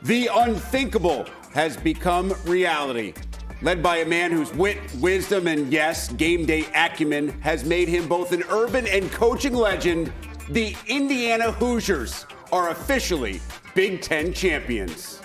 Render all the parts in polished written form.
The unthinkable has become reality. Led by a man whose wit, wisdom, and yes, game day acumen has made him both an urban and coaching legend, the Indiana Hoosiers are officially Big Ten champions.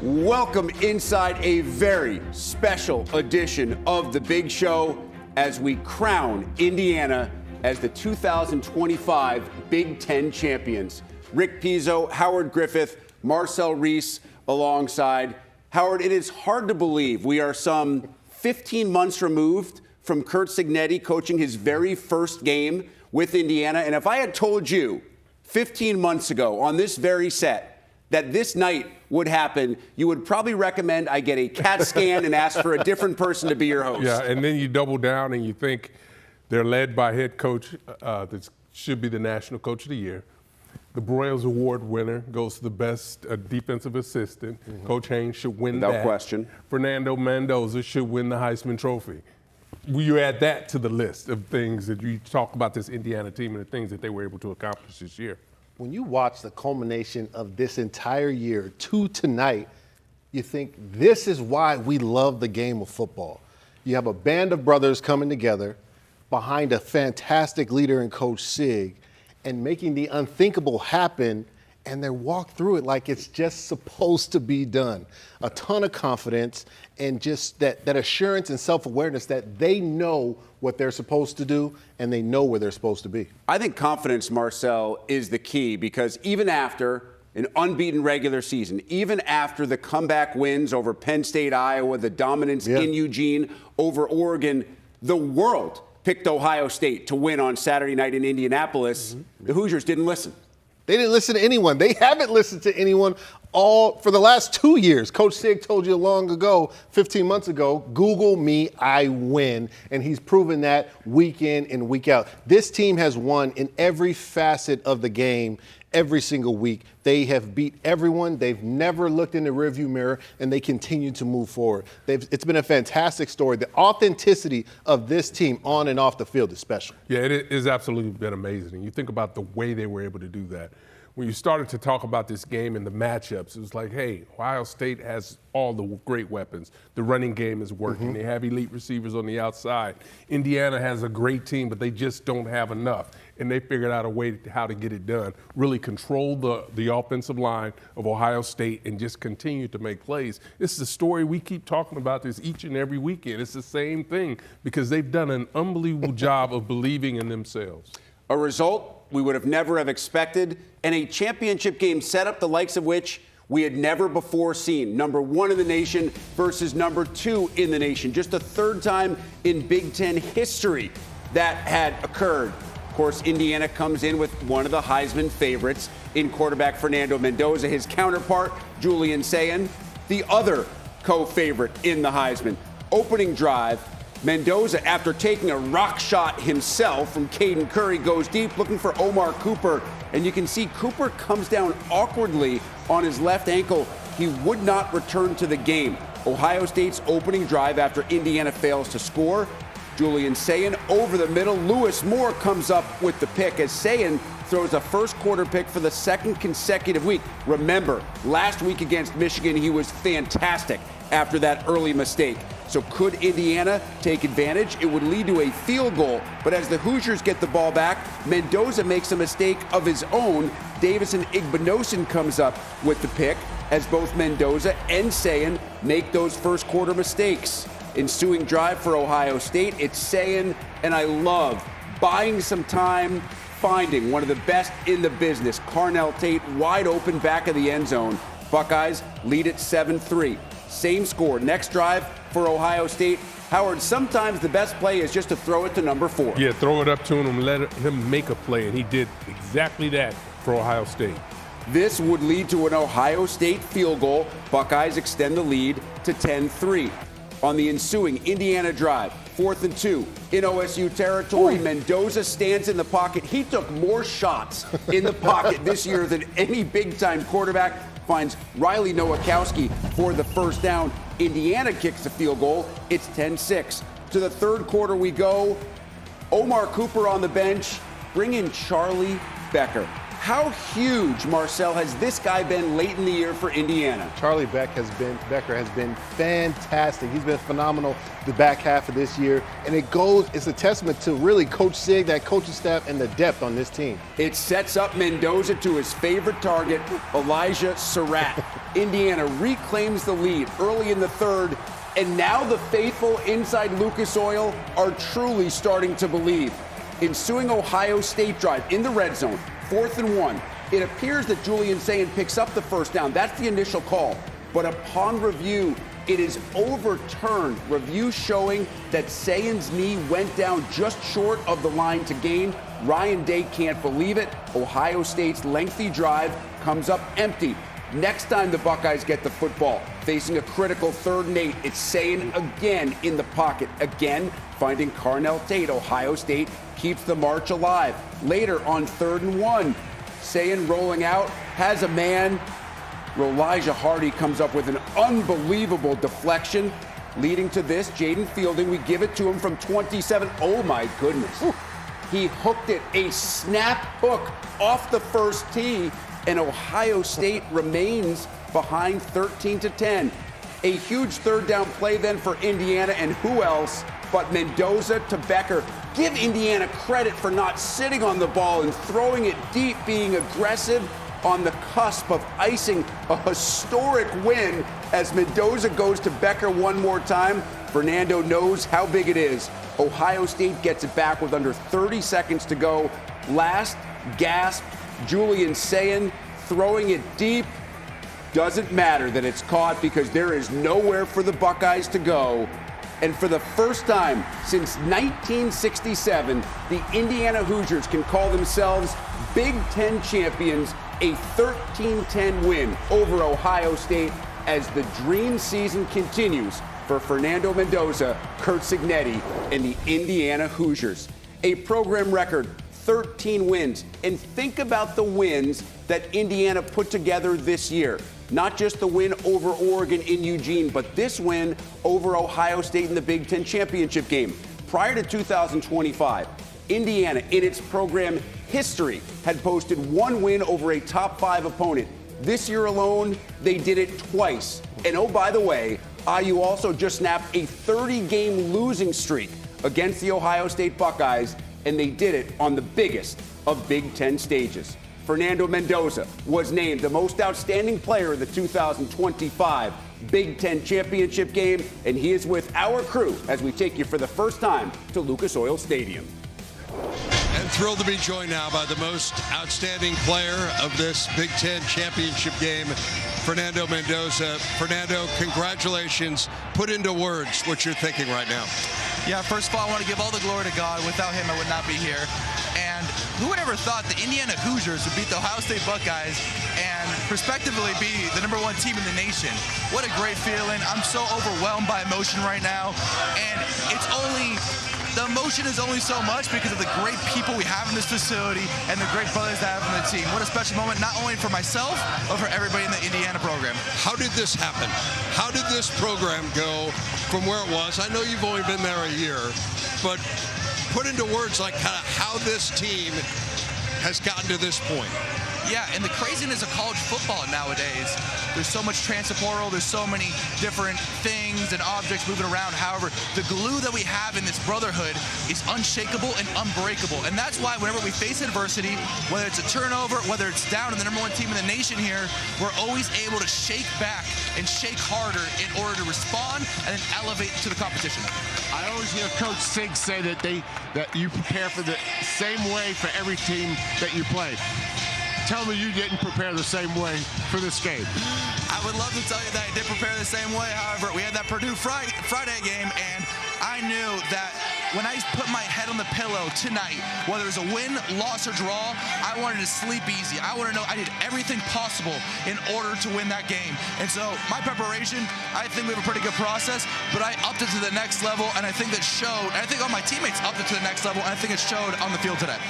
Welcome inside a very special edition of The Big Show as we crown Indiana as the 2025 Big Ten champions. Rick Pizzo, Howard Griffith, Marcel Reese alongside. Howard, it is hard to believe we are some 15 months removed from Curt Cignetti coaching his very first game with Indiana. And if I had told you 15 months ago on this very set that this night would happen, you would probably recommend I get a CAT scan and ask for a different person to be your host. Yeah, and then you double down and you think they're led by head coach that should be the National Coach of the Year. The Broyles Award winner goes to the best defensive assistant. Mm-hmm. Coach Haynes should win that. Without question. Fernando Mendoza should win the Heisman Trophy. You add that to the list of things that you talk about this Indiana team and the things that they were able to accomplish this year. When you watch the culmination of this entire year to tonight, you think this is why we love the game of football. You have a band of brothers coming together behind a fantastic leader in Coach Sig and making the unthinkable happen, and they walk through it like it's just supposed to be done. A ton of confidence and just that assurance and self-awareness that they know what they're supposed to do and they know where they're supposed to be. I think confidence, Marcel, is the key because even after an unbeaten regular season, even after the comeback wins over Penn State, Iowa, the dominance in Eugene over Oregon, the world picked Ohio State to win on Saturday night in Indianapolis. Mm-hmm. The Hoosiers didn't listen. They didn't listen to anyone. They haven't listened to anyone for the last 2 years. Coach Sig told you long ago, 15 months ago, Google me, I win. And he's proven that week in and week out. This team has won in every facet of the game every single week. They have beat everyone. They've never looked in the rearview mirror, and they continue to move forward. It's been a fantastic story. The authenticity of this team on and off the field is special. Yeah, it has absolutely been amazing. And you think about the way they were able to do that. When you started to talk about this game and the matchups, it was like, hey, Ohio State has all the great weapons. The running game is working. Mm-hmm. They have elite receivers on the outside. Indiana has a great team, but they just don't have enough. And they figured out a way how to get it done, really control the offensive line of Ohio State and just continue to make plays. This is a story we keep talking about this each and every weekend. It's the same thing because they've done an unbelievable job of believing in themselves. A result we would have never have expected, and a championship game setup the likes of which we had never before seen. Number one in the nation versus number two in the nation. Just the third time in Big Ten history that had occurred. Of course, Indiana comes in with one of the Heisman favorites in quarterback Fernando Mendoza. His counterpart, Julian Sayin, the other co-favorite in the Heisman. Opening drive, Mendoza, after taking a rock shot himself from Caden Curry, goes deep looking for Omar Cooper. And you can see Cooper comes down awkwardly on his left ankle. He would not return to the game. Ohio State's opening drive after Indiana fails to score. Julian Sayin over the middle. Lewis Moore comes up with the pick as Sayin throws a first quarter pick for the second consecutive week. Remember, last week against Michigan, he was fantastic after that early mistake. So could Indiana take advantage? It would lead to a field goal. But as the Hoosiers get the ball back, Mendoza makes a mistake of his own. Davison Igbinosun comes up with the pick as both Mendoza and Sayin make those first quarter mistakes. Ensuing drive for Ohio State, it's Sayin, and I love buying some time, finding one of the best in the business. Carnell Tate wide open back of the end zone. Buckeyes lead at 7-3. Same score. Next drive for Ohio State. Howard, sometimes the best play is just to throw it to number 4. Yeah, throw it up to him, let him make a play, and he did exactly that for Ohio State. This would lead to an Ohio State field goal. Buckeyes extend the lead to 10-3. On the ensuing Indiana drive, 4th and 2 in OSU territory, Mendoza stands in the pocket. He took more shots in the pocket this year than any big-time quarterback. finds Riley Nowakowski for the first down. Indiana kicks the field goal. It's 10-6. To the third quarter we go. Omar Cooper on the bench. Bring in Charlie Becker. How huge, Marcel, has this guy been late in the year for Indiana? Charlie Becker has been fantastic. He's been phenomenal the back half of this year. And it's a testament to really Coach Sig, that coaching staff, and the depth on this team. It sets up Mendoza to his favorite target, Elijah Surratt. Indiana reclaims the lead early in the third, and now the faithful inside Lucas Oil are truly starting to believe. Ensuing Ohio State drive in the red zone, 4th and 1. It appears that Julian Sayin picks up the first down. That's the initial call. But upon review, it is overturned. Review showing that Sayin's knee went down just short of the line to gain. Ryan Day can't believe it. Ohio State's lengthy drive comes up empty. Next time the Buckeyes get the football, facing a critical 3rd and 8, it's Sayin again in the pocket. Again, finding Carnell Tate. Ohio State keeps the march alive. Later on 3rd and 1, Sayin rolling out, has a man. Elijah Hardy comes up with an unbelievable deflection. Leading to this, Jaden Fielding, we give it to him from 27. Oh my goodness. He hooked it, a snap hook off the first tee, and Ohio State remains behind 13-10. A huge 3rd down play then for Indiana, and who else but Mendoza to Becker. Give Indiana credit for not sitting on the ball and throwing it deep, being aggressive on the cusp of icing a historic win as Mendoza goes to Becker one more time. Fernando knows how big it is. Ohio State gets it back with under 30 seconds to go. Last gasp, Julian Sayin throwing it deep. Doesn't matter that it's caught because there is nowhere for the Buckeyes to go. And for the first time since 1967, the Indiana Hoosiers can call themselves Big Ten champions, a 13-10 win over Ohio State as the dream season continues for Fernando Mendoza, Curt Cignetti, and the Indiana Hoosiers. A program record, 13 wins. And think about the wins that Indiana put together this year. Not just the win over Oregon in Eugene, but this win over Ohio State in the Big Ten championship game. Prior to 2025, Indiana, in its program history, had posted one win over a top 5 opponent. This year alone, they did it twice. And oh, by the way, IU also just snapped a 30-game losing streak against the Ohio State Buckeyes, and they did it on the biggest of Big Ten stages. Fernando Mendoza was named the most outstanding player of the 2025 Big Ten championship game, and he is with our crew as we take you for the first time to Lucas Oil Stadium. And thrilled to be joined now by the most outstanding player of this Big Ten championship game, Fernando Mendoza. Fernando, congratulations. Put into words what you're thinking right now. Yeah, first of all, I want to give all the glory to God. Without him, I would not be here. And who would ever thought the Indiana Hoosiers would beat the Ohio State Buckeyes and prospectively be the #1 team in the nation? What a great feeling. I'm so overwhelmed by emotion right now. And the emotion is only so much because of the great people we have in this facility and the great brothers that I have on the team. What a special moment, not only for myself, but for everybody in the Indiana program. How did this happen? How did this program go from where it was? I know you've only been there a year, but put into words like kind of how this team has gotten to this point. Yeah, and the craziness of college football nowadays. There's so much transfer portal. There's so many different things and objects moving around. However, the glue that we have in this brotherhood is unshakable and unbreakable. And that's why whenever we face adversity, whether it's a turnover, whether it's down to the #1 team in the nation here, we're always able to shake back and shake harder in order to respond and then elevate to the competition. I always hear Coach Sig say that you prepare for the same way for every team that you play. Tell me you didn't prepare the same way for this game. I would love to tell you that I did prepare the same way. However, we had that Purdue Friday game, and I knew that when I put my head on the pillow tonight, whether it was a win, loss, or draw, I wanted to sleep easy. I want to know I did everything possible in order to win that game. And so my preparation, I think we have a pretty good process, but I upped it to the next level, and I think that showed. And I think all my teammates upped it to the next level, and I think it showed on the field today.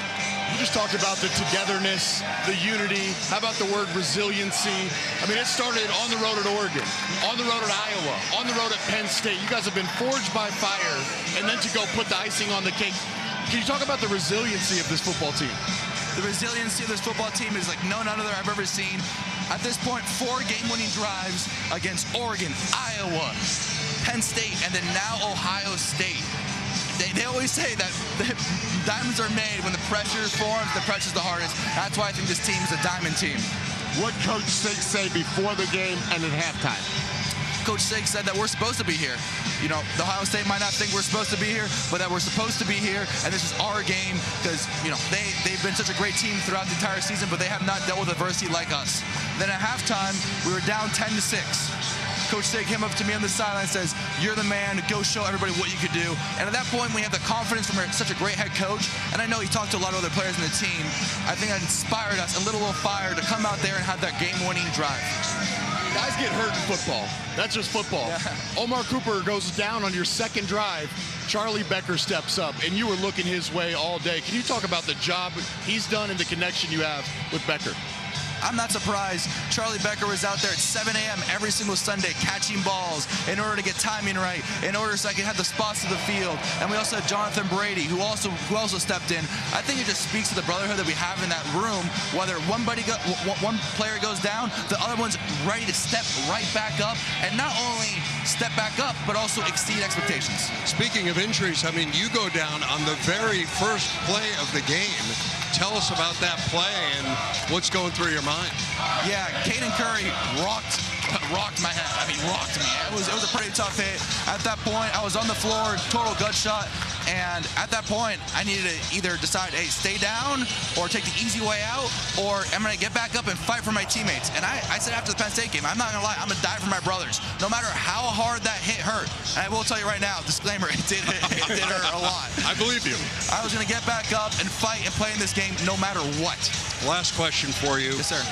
You just talked about the togetherness, the unity. How about the word resiliency? I mean, it started on the road at Oregon, on the road at Iowa, on the road at Penn State. You guys have been forged by fire, and then to go put the icing on the cake. Can you talk about the resiliency of this football team? The resiliency of this football team is like none other I've ever seen. At this point, 4 game-winning drives against Oregon, Iowa, Penn State, and then now Ohio State. They always say that the diamonds are made when the pressure forms, the pressure's the hardest. That's why I think this team is a diamond team. What Coach Sig say before the game and at halftime? Coach Sig said that we're supposed to be here. You know, the Ohio State might not think we're supposed to be here, but that we're supposed to be here, and this is our game because, you know, they've been such a great team throughout the entire season, but they have not dealt with adversity like us. Then at halftime, we were down 10-6. Coach Sig came up to me on the sideline and says, "You're the man, go show everybody what you could do." And at that point, we have the confidence from such a great head coach, and I know he talked to a lot of other players in the team. I think that inspired us, a little fire to come out there and have that game-winning drive. Guys get hurt in football. That's just football. Yeah. Omar Cooper goes down on your second drive. Charlie Becker steps up, and you were looking his way all day. Can you talk about the job he's done and the connection you have with Becker? I'm not surprised. Charlie Becker was out there at 7 a.m. every single Sunday catching balls in order to get timing right, in order so I could have the spots of the field. And we also had Jonathan Brady, who also stepped in. I think it just speaks to the brotherhood that we have in that room. Whether one player goes down, the other one's ready to step right back up, and not only step back up, but also exceed expectations. Speaking of injuries, I mean, you go down on the very first play of the game. Tell us about that play and what's going through your mind. Yeah, Caden Curry rocked my head. I mean, rocked me. It was a pretty tough hit. At that point, I was on the floor, total gut shot, and at that point, I needed to either decide, hey, stay down or take the easy way out, or I'm going to get back up and fight for my teammates. And I said after the Penn State game, I'm not going to lie, I'm going to die for my brothers, no matter how hard that hit hurt. And I will tell you right now, disclaimer, it did hurt a lot. I believe you. I was going to get back up and fight and play in this game no matter what. Last question for you. Yes, sir.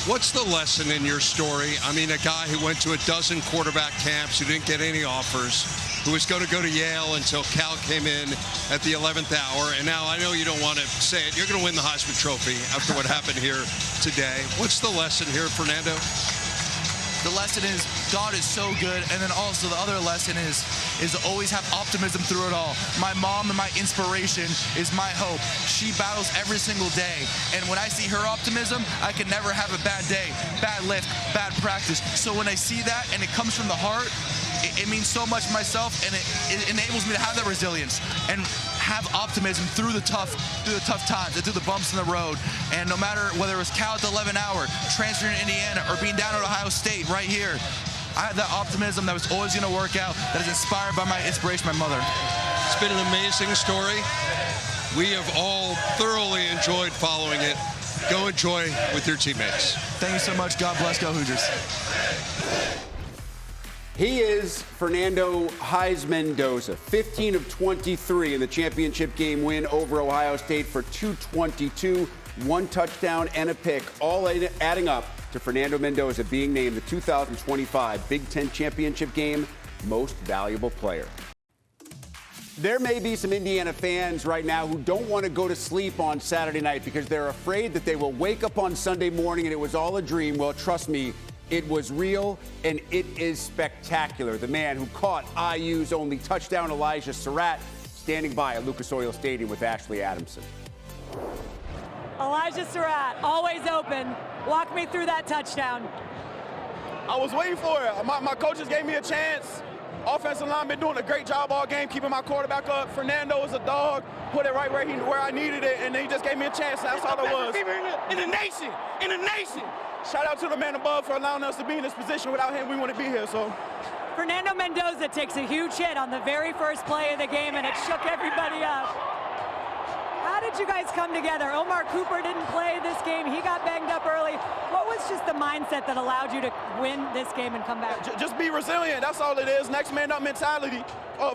What's the lesson in your story? I mean, a guy who went to a dozen quarterback camps, who didn't get any offers, who was going to go to Yale until Cal came in at the 11th hour. And now I know you don't want to say it. You're going to win the Heisman Trophy after what happened here today. What's the lesson here, Fernando? The lesson is God is so good, and then also the other lesson is to always have optimism through it all. My mom and my inspiration is my hope. She battles every single day, and when I see her optimism, I can never have a bad day, bad lift, bad practice. So when I see that and it comes from the heart, it means so much to myself, and it enables me to have that resilience and have optimism through the tough times and through the bumps in the road. And no matter whether it was Cal at the 11 hour, transferring to Indiana, or being down at Ohio State right here, I have that optimism that was always going to work out, that is inspired by my inspiration, my mother. It's been an amazing story. We have all thoroughly enjoyed following it. Go enjoy with your teammates. Thank you so much. God bless. Go Hoosiers. He is Fernando Mendoza, 15 of 23 in the championship game win over Ohio State for 222, 1 touchdown and a pick, all adding up to Fernando Mendoza being named the 2025 Big Ten Championship Game Most Valuable Player. There may be some Indiana fans right now who don't want to go to sleep on Saturday night because they're afraid that they will wake up on Sunday morning and it was all a dream. Well, trust me, it was real, and it is spectacular. The man who caught IU's only touchdown, Elijah Surratt, standing by at Lucas Oil Stadium with Ashley Adamson. Elijah Surratt, always open. Walk me through that touchdown. I was waiting for it. My coaches gave me a chance. Offensive line been doing a great job all game, keeping my quarterback up. Fernando is a dog, put it right where I needed it, and he just gave me a chance. That's all it was. In the nation. Shout out to the man above for allowing us to be in this position. Without him, we wouldn't be here. So, Fernando Mendoza takes a huge hit on the very first play of the game, and it shook everybody up. How did you guys come together? Omar Cooper didn't play this game. He got banged up early. What was just the mindset that allowed you to win this game and come back? Just be resilient. That's all it is. Next man up mentality.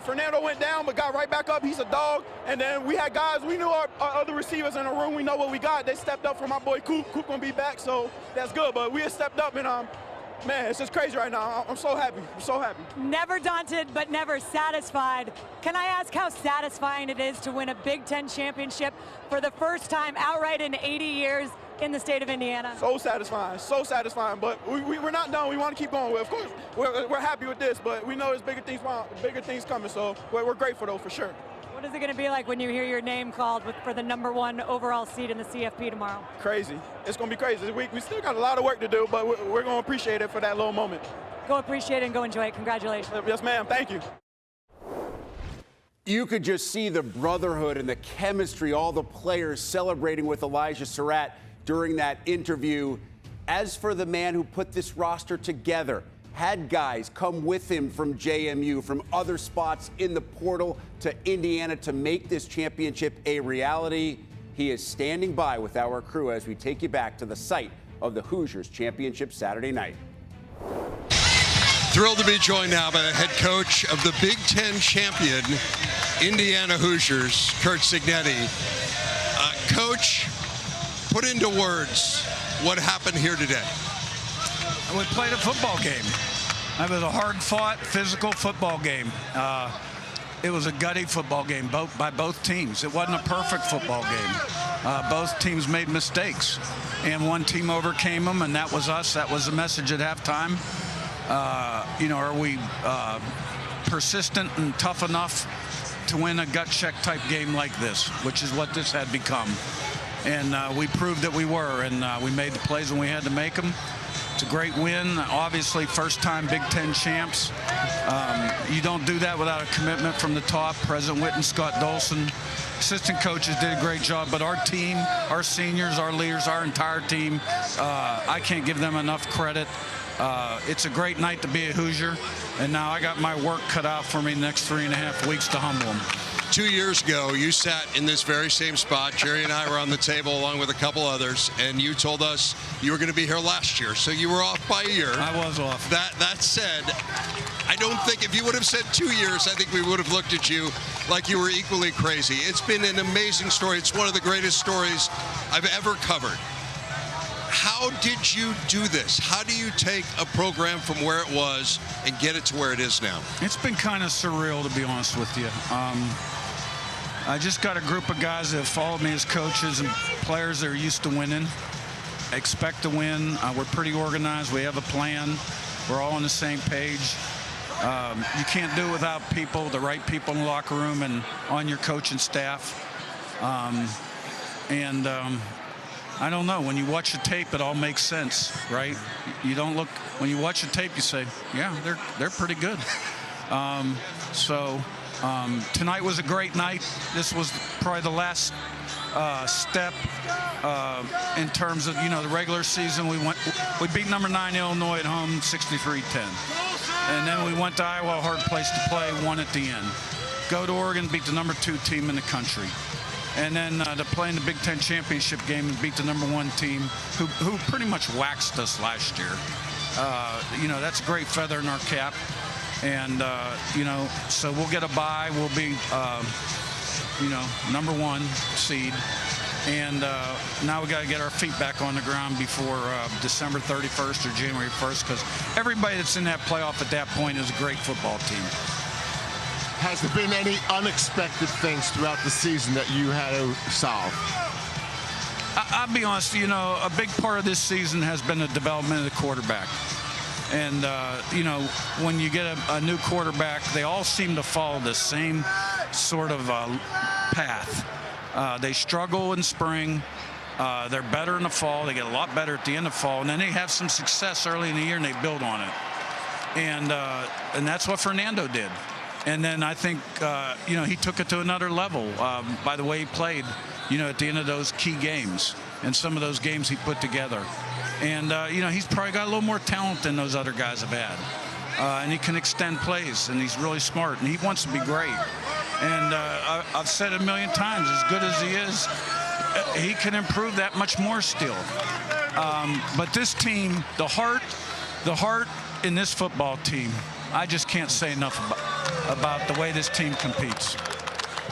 Fernando went down but got right back up. He's a dog. And then we had guys, we knew our other receivers in the room. We know what we got. They stepped up for my boy Coop. Coop gonna be back, so that's good. But we had stepped up, and Man, it's just crazy right now. I'm so happy. I'm so happy. Never daunted, but never satisfied. Can I ask how satisfying it is to win a Big Ten championship for the first time outright in 80 years in the state of Indiana? So satisfying, so satisfying. But we're not done. We want to keep going. Of course, we're happy with this, but we know there's bigger things coming. So we're grateful, though, for sure. What is it going to be like when you hear your name called for the #1 overall seed in the CFP tomorrow? Crazy. It's going to be crazy. We still got a lot of work to do, but we're going to appreciate it for that little moment. Go appreciate it and go enjoy it. Congratulations. Yes, ma'am. Thank you. You could just see the brotherhood and the chemistry, all the players celebrating with Elijah Surratt during that interview. As for the man who put this roster together, had guys come with him from JMU, from other spots in the portal to Indiana to make this championship a reality. He is standing by with our crew as we take you back to the site of the Hoosiers championship Saturday night. Thrilled to be joined now by the head coach of the Big Ten champion Indiana Hoosiers, Curt Cignetti. Coach, put into words what happened here today. We played a football game. It was a hard-fought, physical football game. It was a gutty football game by both teams. It wasn't a perfect football game. Both teams made mistakes, and one team overcame them, and that was us. That was the message at halftime. Are we persistent and tough enough to win a gut check type game like this, which is what this had become? And we proved that we were, and we made the plays when we had to make them. It's a great win. Obviously, first-time Big Ten champs. You don't do that without a commitment from the top. President Whitten, Scott Dolson, assistant coaches did a great job. But our team, our seniors, our leaders, our entire team, I can't give them enough credit. It's a great night to be a Hoosier, and now I got my work cut out for me the next 3.5 weeks to humble them. 2 years ago, you sat in this very same spot. Jerry and I were on the table along with a couple others, and you told us you were going to be here last year. So you were off by a year. I was off. That said, I don't think if you would have said 2 years, I think we would have looked at you like you were equally crazy. It's been an amazing story. It's one of the greatest stories I've ever covered. How did you do this? How do you take a program from where it was and get it to where it is now? It's been kind of surreal, to be honest with you. I just got a group of guys that have followed me as coaches and players that are used to winning, expect to win. We're pretty organized. We have a plan. We're all on the same page. You can't do it without people, the right people in the locker room and on your coaching staff. I don't know. When you watch the tape, it all makes sense, right? You don't look. When you watch the tape, you say, "Yeah, they're pretty good." Tonight was a great night. This was probably the last step in terms of the regular season. We beat number 9 Illinois at home 63-10, and then we went to Iowa, a hard place to play, won at the end. Go to Oregon, beat the number 2 team in the country. And then to play in the Big Ten championship game and beat the number 1 team who pretty much waxed us last year. That's a great feather in our cap. And, so we'll get a bye. We'll be, number 1 seed. And now we got to get our feet back on the ground before December 31st or January 1st, because everybody that's in that playoff at that point is a great football team. Has there been any unexpected things throughout the season that you had to solve? I'll be honest, a big part of this season has been the development of the quarterback. And, when you get a new quarterback, they all seem to follow the same sort of path. They struggle in spring. They're better in the fall. They get a lot better at the end of fall. And then they have some success early in the year, and they build on it. And that's what Fernando did. And then I think, he took it to another level by the way he played, at the end of those key games and some of those games he put together. And, he's probably got a little more talent than those other guys have had. And he can extend plays, and he's really smart, and he wants to be great. And I've said it a million times, as good as he is, he can improve that much more still. But this team, the heart in this football team, I just can't say enough about the way this team competes.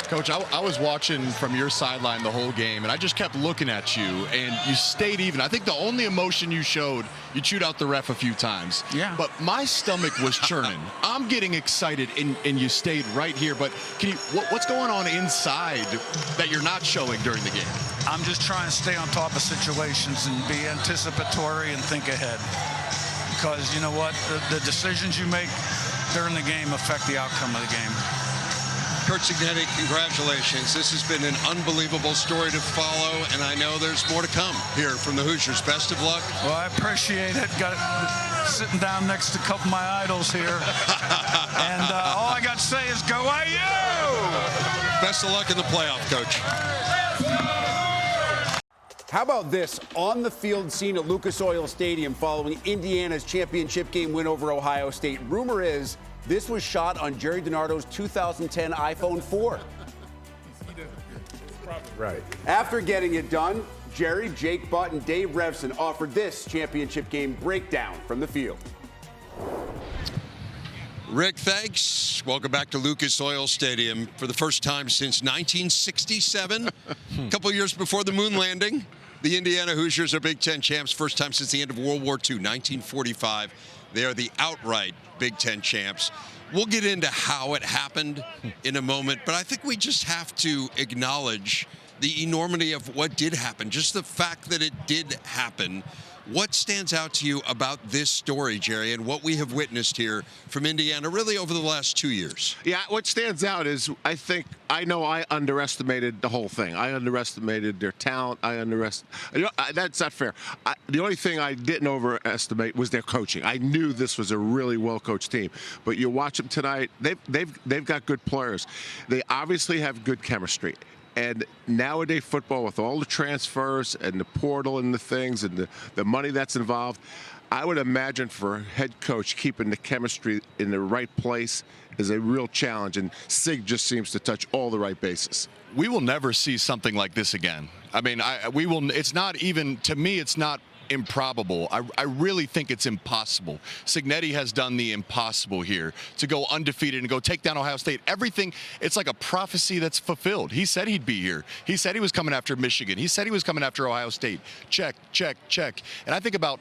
Coach, I was watching from your sideline the whole game, and I just kept looking at you, and you stayed even. I think the only emotion you showed, you chewed out the ref a few times. Yeah. But my stomach was churning. I'm getting excited, and you stayed right here. But what's going on inside that you're not showing during the game? I'm just trying to stay on top of situations and be anticipatory and think ahead. Because you know what? The decisions you make during the game affect the outcome of the game. Curt Cignetti, congratulations. This has been an unbelievable story to follow, and I know there's more to come here from the Hoosiers. Best of luck. Well, I appreciate it. Got sitting down next to a couple of my idols here. And all I got to say is go IU! Best of luck in the playoff, Coach. How about this on-the-field scene at Lucas Oil Stadium following Indiana's championship game win over Ohio State? Rumor is this was shot on Jerry DiNardo's 2010 iPhone 4. Right. After getting it done, Jerry, Jake Butt, and Dave Revson offered this championship game breakdown from the field. Rick, thanks. Welcome back to Lucas Oil Stadium for the first time since 1967. A couple years before the moon landing. The Indiana Hoosiers are Big Ten champs. First time since the end of World War II, 1945. They are the outright Big Ten champs. We'll get into how it happened in a moment, but I think we just have to acknowledge the enormity of what did happen, just the fact that it did happen. What stands out to you about this story, Jerry, and what we have witnessed here from Indiana really over the last 2 years? Yeah, what stands out is I know I underestimated the whole thing. I underestimated their talent. That's not fair. The only thing I didn't overestimate was their coaching. I knew this was a really well-coached team. But you watch them tonight, they've got good players. They obviously have good chemistry. And nowadays football, with all the transfers and the portal and the things and the money that's involved, I would imagine for a head coach keeping the chemistry in the right place is a real challenge. And Sig just seems to touch all the right bases. We will never see something like this again. I mean, we will. It's not even, to me, it's not improbable. I really think it's impossible. Cignetti has done the impossible here to go undefeated and go take down Ohio State. Everything, it's like a prophecy that's fulfilled. He said he'd be here. He said he was coming after Michigan. He said he was coming after Ohio State. Check, check, check. And I think about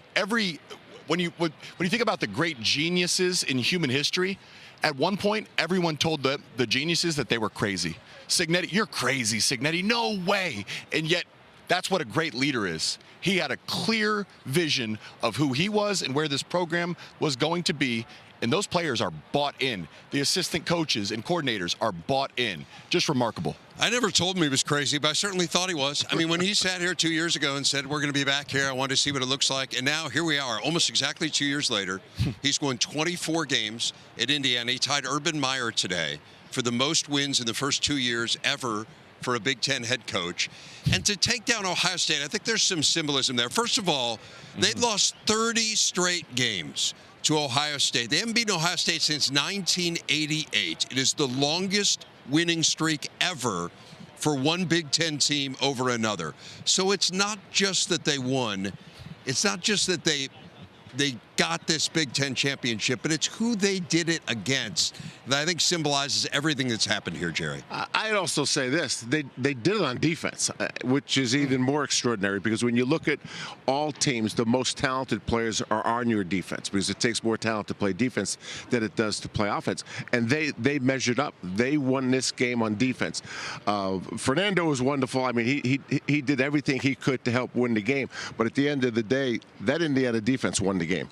when you think about the great geniuses in human history, at one point, everyone told the geniuses that they were crazy. Cignetti, you're crazy, Cignetti. No way. And yet, that's what a great leader is. He had a clear vision of who he was and where this program was going to be, and those players are bought in. The assistant coaches and coordinators are bought in. Just remarkable. I never told him he was crazy, but I certainly thought he was. I mean, when he sat here 2 years ago and said, we're going to be back here, I wanted to see what it looks like. And now here we are, almost exactly 2 years later. He's won 24 games at Indiana. He tied Urban Meyer today for the most wins in the first 2 years ever for a Big Ten head coach. And to take down Ohio State, I think there's some symbolism there. First of all, they'd lost 30 straight games to Ohio State. They haven't beaten Ohio State since 1988. It is the longest winning streak ever for one Big Ten team over another. So it's not just that they won. It's not just that they got this Big Ten championship, but it's who they did it against that I think symbolizes everything that's happened here, Jerry. I'd also say this. They did it on defense, which is even more extraordinary because when you look at all teams, the most talented players are on your defense because it takes more talent to play defense than it does to play offense. And they measured up. They won this game on defense. Fernando was wonderful. I mean, he did everything he could to help win the game. But at the end of the day, that Indiana defense won the game.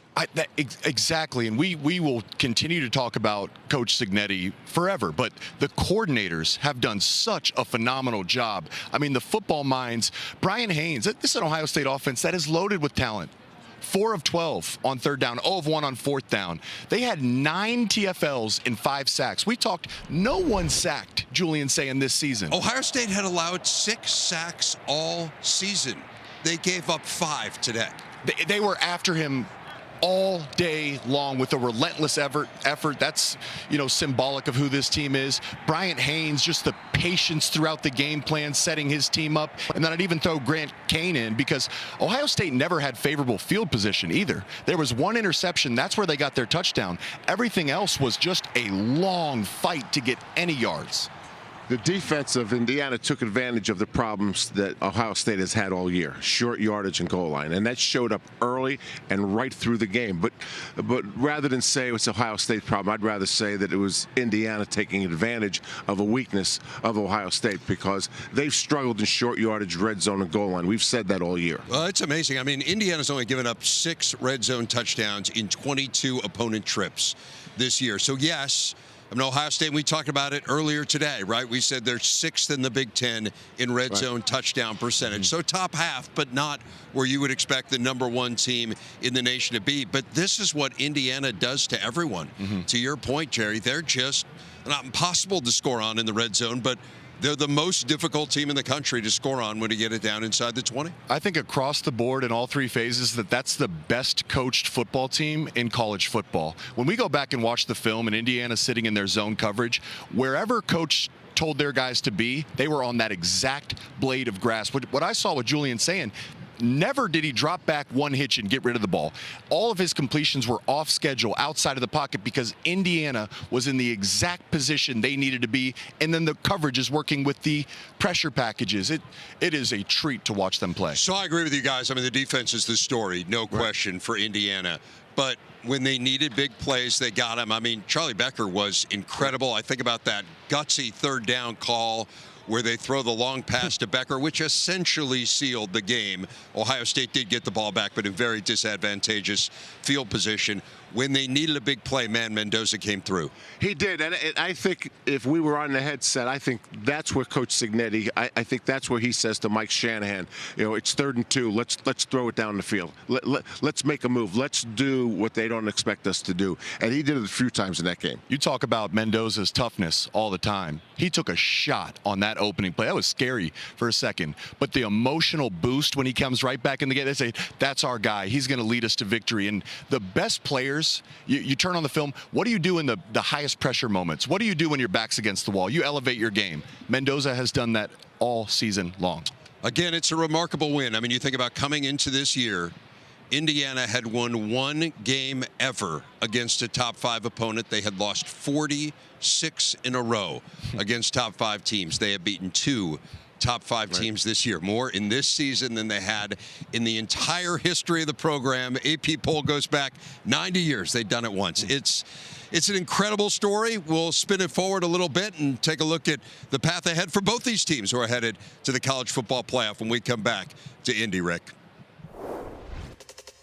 Exactly, and we will continue to talk about Coach Cignetti forever, but the coordinators have done such a phenomenal job. I mean, the football minds, Brian Haynes, this is an Ohio State offense that is loaded with talent. 4 of 12 on third down, 0 of 1 on fourth down. They had 9 TFLs and 5 sacks. We talked, no one sacked Julian Sayin this season. Ohio State had allowed 6 sacks all season. They gave up 5 today. They were after him all day long with a relentless effort. That's, symbolic of who this team is. Bryant Haynes, just the patience throughout the game plan, setting his team up. And then I'd even throw Grant Kane in because Ohio State never had favorable field position either. There was 1 interception. That's where they got their touchdown. Everything else was just a long fight to get any yards. The defense of Indiana took advantage of the problems that Ohio State has had all year, short yardage and goal line, and that showed up early and right through the game. But rather than say it was Ohio State's problem, I'd rather say that it was Indiana taking advantage of a weakness of Ohio State, because they've struggled in short yardage, red zone, and goal line. We've said that all year. Well, it's amazing. I mean, Indiana's only given up 6 red zone touchdowns in 22 opponent trips this year. So, yes, I mean, Ohio State, we talked about it earlier today, right? We said they're 6th in the Big Ten in red zone touchdown percentage. So top half, but not where you would expect the #1 team in the nation to be. But this is what Indiana does to everyone. To your point, Jerry, they're just not impossible to score on in the red zone, but they're the most difficult team in the country to score on when you get it down inside the 20. I think across the board in all 3 phases that's the best coached football team in college football. When we go back and watch the film and Indiana sitting in their zone coverage, wherever coach told their guys to be, they were on that exact blade of grass. What I saw with Julian saying, never did he drop back one hitch and get rid of the ball. All of his completions were off schedule, outside of the pocket, because Indiana was in the exact position they needed to be, and then the coverage is working with the pressure packages. It is a treat to watch them play. So I agree with you guys. I mean, the defense is the story, no question, for Indiana. But when they needed big plays, they got them. I mean, Charlie Becker was incredible. I think about that gutsy 3rd down call where they throw the long pass to Becker, which essentially sealed the game. Ohio State did get the ball back, but in very disadvantageous field position. When they needed a big play, man, Mendoza came through. He did, and I think if we were on the headset, I think that's where Coach Signetti, I think that's where he says to Mike Shanahan, you know, it's 3rd and 2. Let's throw it down the field. Let's make a move. Let's do what they don't expect us to do. And he did it a few times in that game. You talk about Mendoza's toughness all the time. He took a shot on that opening play. That was scary for a second. But the emotional boost when he comes right back in the game, they say, that's our guy. He's going to lead us to victory. And the best players, you turn on the film, what do you do in the highest pressure moments? What do you do when your back's against the wall? You elevate your game. Mendoza has done that all season long. Again, it's a remarkable win. I mean, you think about coming into this year, Indiana had won 1 game ever against a top 5 opponent. They had lost 46 in a row against top 5 teams. They have beaten 2 top 5 teams this year, more in this season than they had in the entire history of the program. AP poll goes back 90 years. They've done it once. It's an incredible story. We'll spin it forward a little bit and take a look at the path ahead for both these teams who are headed to the college football playoff when we come back to Indy, Rick.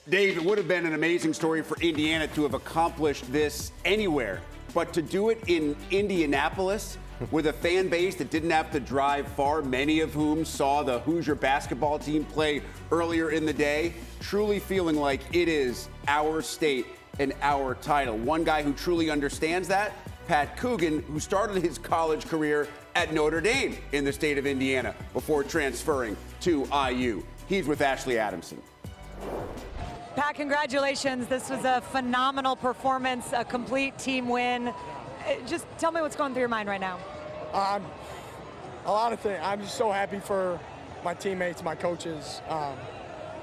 Dave, it would have been an amazing story for Indiana to have accomplished this anywhere, but to do it in Indianapolis with a fan base that didn't have to drive far, many of whom saw the Hoosier basketball team play earlier in the day, truly feeling like it is our state and our title. One guy who truly understands that, Pat Coogan, who started his college career at Notre Dame in the state of Indiana before transferring to IU. He's with Ashley Adamson. Pat, congratulations. This was a phenomenal performance, a complete team win. Just tell me what's going through your mind right now. A lot of things. I'm just so happy for my teammates, my coaches,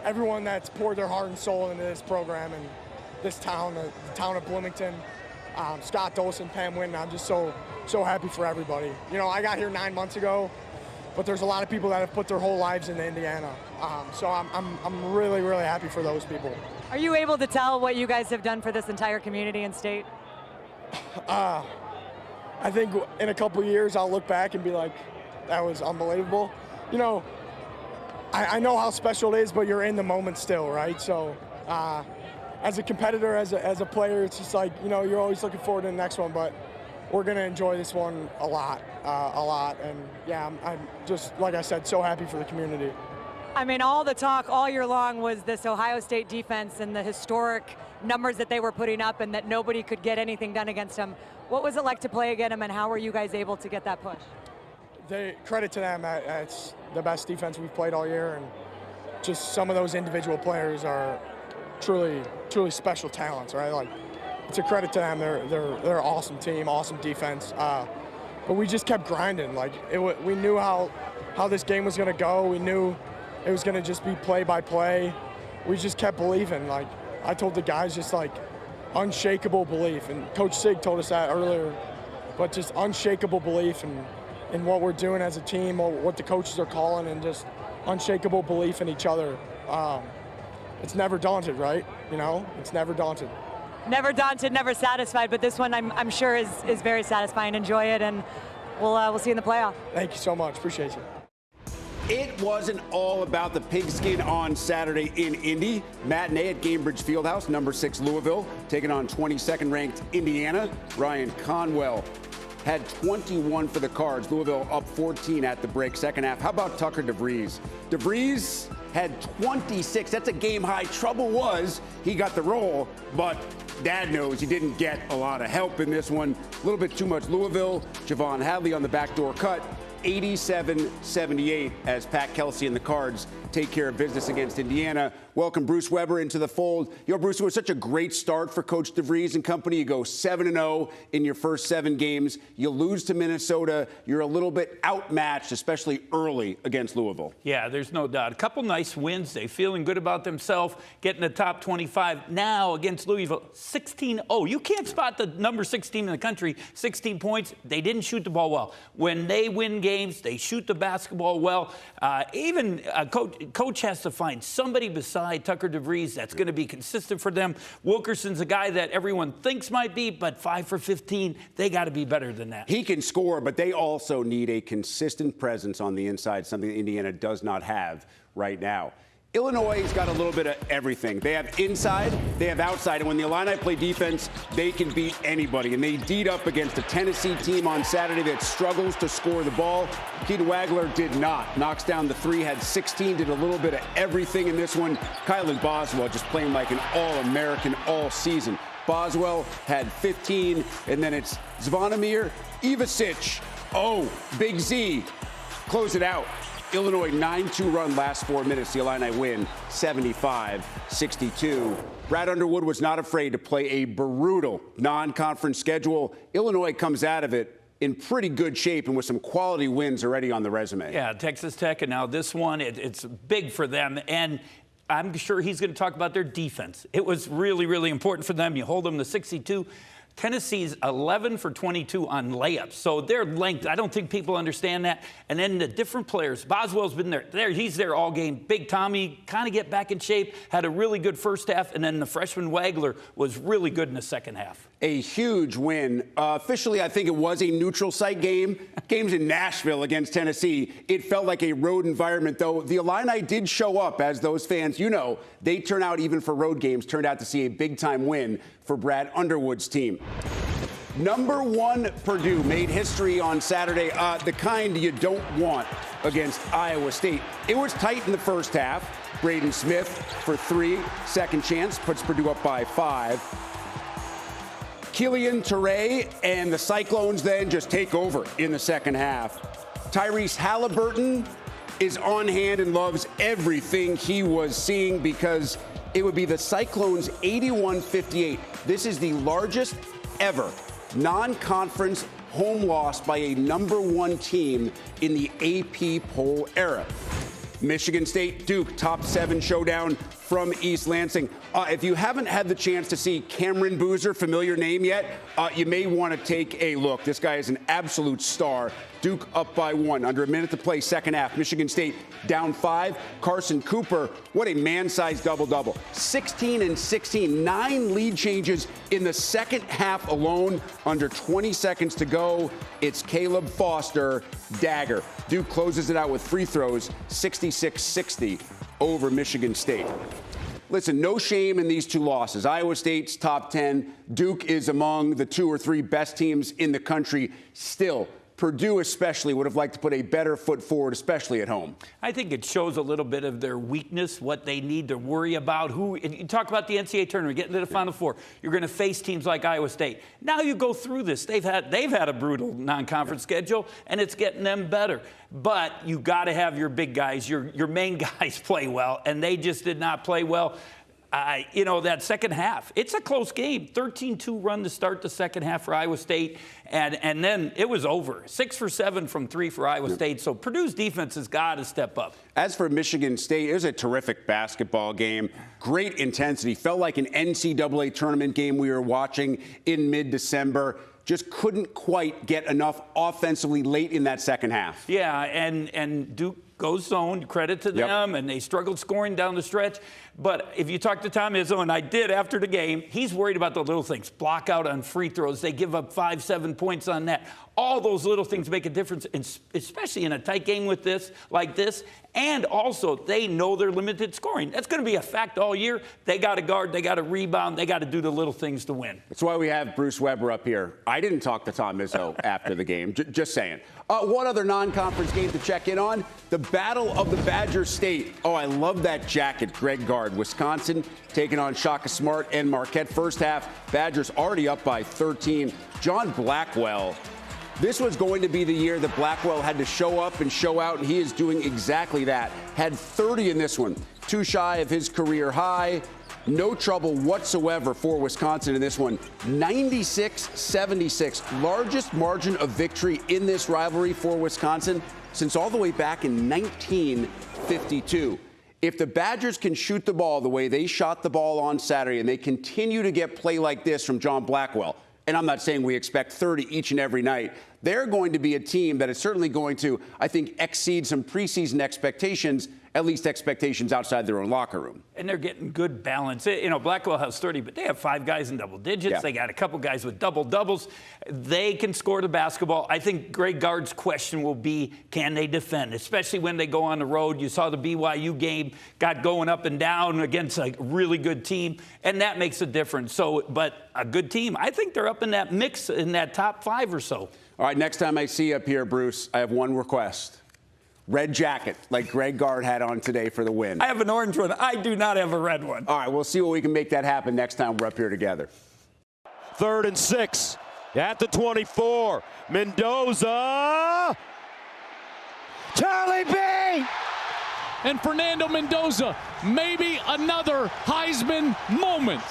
everyone that's poured their heart and soul into this program and this town, the town of Bloomington. Scott Dolson, Pam Winton. I'm just so happy for everybody. You know, I got here 9 months ago, but there's a lot of people that have put their whole lives into Indiana. So I'm really, really happy for those people. Are you able to tell what you guys have done for this entire community and state? I think in a couple of years I'll look back and be like, that was unbelievable. You know, I know how special it is, but you're in the moment still, right? So as a competitor, as a player, it's just like, you know, you're always looking forward to the next one, but we're going to enjoy this one a lot. And yeah, I'm just, like I said, so happy for the community. I mean, all the talk all year long was this Ohio State defense and the historic numbers that they were putting up and that nobody could get anything done against them. What was it like to play against them, and how were you guys able to get that push? Credit to them. It's the best defense we've played all year, and just some of those individual players are truly, truly special talents, right? Like, it's a credit to them. They're an awesome team, awesome defense. But we just kept grinding. Like, we knew how this game was going to go. We knew it was going to just be play by play. We just kept believing. Like, I told the guys, just like unshakable belief. And Coach Sig told us that earlier, but just unshakable belief. And in what we're doing as a team, or what the coaches are calling, and just unshakable belief in each other. It's never daunted, right? You know, it's never daunted. Never daunted, never satisfied, but this one I'm sure is very satisfying. Enjoy it, and we'll see you in the playoff. Thank you so much. Appreciate you. It wasn't all about the pigskin on Saturday in Indy. Matinee at Gainbridge Fieldhouse, number 6 Louisville, taking on 22nd ranked Indiana. Ryan Conwell had 21 for the Cards. Louisville up 14 at the break, second half. How about Tucker DeVries? DeVries had 26. That's a game high. Trouble was he got the roll, but Dad knows he didn't get a lot of help in this one. A little bit too much Louisville. Javon Hadley on the backdoor cut. 87-78 as Pat Kelsey and the Cards take care of business against Indiana. Welcome Bruce Weber into the fold. Bruce, it was such a great start for Coach DeVries and company. You go 7-0 in your first 7 games. You lose to Minnesota. You're a little bit outmatched, especially early against Louisville. Yeah, there's no doubt. A couple nice wins. They feeling good about themselves, getting the top 25. Now against Louisville, 16-0. You can't spot the number 16 in the country. 16 points. They didn't shoot the ball well. When they win games, they shoot the basketball well. Even coach has to find somebody beside Tucker DeVries that's going to be consistent for them. Wilkerson's a guy that everyone thinks might be, but 5 for 15, they got to be better than that. He can score, but they also need a consistent presence on the inside, something that Indiana does not have right now. Illinois has got a little bit of everything. They have inside, they have outside, and when the Illini play defense, they can beat anybody. And they D'd up against a Tennessee team on Saturday that struggles to score the ball. Keaton Wagler did not. Knocks down the 3, had 16, did a little bit of everything in this one. Kylan Boswell just playing like an All-American all season. Boswell had 15, and then it's Zvonimir Ivasic. Oh, Big Z. Close it out. Illinois 9-2 run last 4 minutes. The Illini win 75-62. Brad Underwood was not afraid to play a brutal non-conference schedule. Illinois comes out of it in pretty good shape and with some quality wins already on the resume. Yeah, Texas Tech, and now this one, it's big for them. And I'm sure he's going to talk about their defense. It was really, really important for them. You hold them to 62. Tennessee's 11 for 22 on layups. So their length, I don't think people understand that. And then the different players. Boswell's been there. He's there all game. Big Tommy kind of get back in shape, had a really good first half, and then the freshman Wagler was really good in the second half. A huge win. Officially, I think it was a neutral site game. Games in Nashville against Tennessee. It felt like a road environment, though. The Illini did show up, as those fans, they turn out even for road games, turned out to see a big-time win for Brad Underwood's team. Number 1 Purdue made history on Saturday, the kind you don't want against Iowa State. It was tight in the first half. Braden Smith for 3, second chance, puts Purdue up by 5. Killian Turay and the Cyclones then just take over in the second half. Tyrese Halliburton is on hand and loves everything he was seeing because it would be the Cyclones 81-58. This is the largest ever non-conference home loss by a number 1 team in the AP poll era. Michigan State, Duke, top 7 showdown from East Lansing. If you haven't had the chance to see Cameron Boozer, familiar name yet, you may want to take a look. This guy is an absolute star. Duke up by 1, under a minute to play, second half. Michigan State down 5. Carson Cooper, what a man-sized double-double. 16 and 16, 9 lead changes in the second half alone. Under 20 seconds to go, it's Caleb Foster, dagger. Duke closes it out with free throws, 66-60 over Michigan State. Listen, no shame in these 2 losses. Iowa State's top 10. Duke is among the 2 or 3 best teams in the country. Still, Purdue especially would have liked to put a better foot forward, especially at home. I think it shows a little bit of their weakness, what they need to worry about. You talk about the NCAA tournament, getting to the Final Four. You're going to face teams like Iowa State. Now you go through this. They've had a brutal non-conference schedule, and it's getting them better. But you got to have your big guys, your main guys play well, and they just did not play well. that second half, it's a close game. 13-2 run to start the second half for Iowa State, and then it was over. 6 for 7 from 3 for Iowa State. So Purdue's defense has got to step up. As for Michigan State, it was a terrific basketball game. Great intensity. Felt like an NCAA tournament game we were watching in mid-December. Just couldn't quite get enough offensively late in that second half. Yeah, and Duke goes zone, credit to them, and they struggled scoring down the stretch. But if you talk to Tom Izzo, and I did after the game, he's worried about the little things. Block out on free throws. They give up 5-7 points on that. All those little things make a difference, especially in a tight game like this. And also, they know they're limited scoring. That's going to be a fact all year. They got to guard. They got to rebound. They got to do the little things to win. That's why we have Bruce Weber up here. I didn't talk to Tom Izzo after the game. Just saying. One other non-conference game to check in on, the Battle of the Badger State. Oh, I love that jacket, Greg Gard. Wisconsin taking on Shaka Smart and Marquette. First half, Badgers already up by 13. John Blackwell. This was going to be the year that Blackwell had to show up and show out, and he is doing exactly that. Had 30 in this one, too shy of his career high. No trouble whatsoever for Wisconsin in this one. 96-76, largest margin of victory in this rivalry for Wisconsin since all the way back in 1952. If the Badgers can shoot the ball the way they shot the ball on Saturday, and they continue to get play like this from John Blackwell, and I'm not saying we expect 30 each and every night, they're going to be a team that is certainly going to, I think, exceed some preseason expectations, at least expectations outside their own locker room. And they're getting good balance. Blackwell has 30, but they have 5 guys in double digits. Yeah. They got a couple guys with double-doubles. They can score the basketball. I think Greg Gard's question will be, can they defend, especially when they go on the road? You saw the BYU game, got going up and down against a really good team, and that makes a difference. But a good team, I think they're up in that mix, in that top 5 or so. All right, next time I see you up here, Bruce, I have one request. Red jacket, like Greg Gard had on today for the win. I have an orange one. I do not have a red one. All right, we'll see what we can make that happen next time we're up here together. 3rd and 6 at the 24. Mendoza. Charlie B. And Fernando Mendoza, maybe another Heisman moment.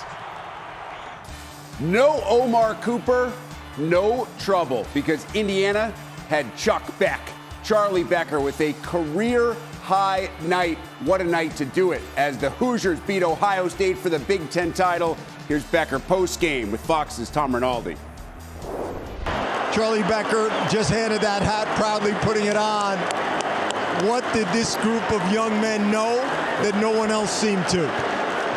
No Omar Cooper, no trouble, because Indiana had Chuck Beck. Charlie Becker with a career-high night. What a night to do it. As the Hoosiers beat Ohio State for the Big Ten title, here's Becker post-game with Fox's Tom Rinaldi. Charlie Becker just handed that hat, proudly putting it on. What did this group of young men know that no one else seemed to?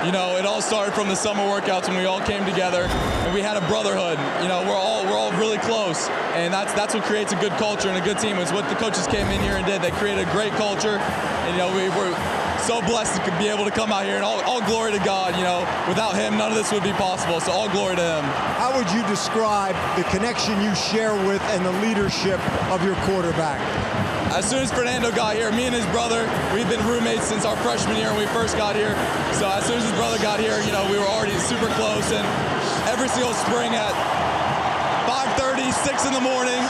You know, it all started from the summer workouts when we all came together and we had a brotherhood. You know, we're all really close, and that's what creates a good culture and a good team. It's what the coaches came in here and did. They created a great culture, and you know, we're so blessed to be able to come out here, and all glory to God. You know, without him, none of this would be possible. So all glory to him. How would you describe the connection you share with and the leadership of your quarterback? As soon as Fernando got here, me and his brother, we've been roommates since our freshman year when we first got here. So as soon as his brother got here, you know, we were already super close. And every single spring at 5:30, 6 in the morning,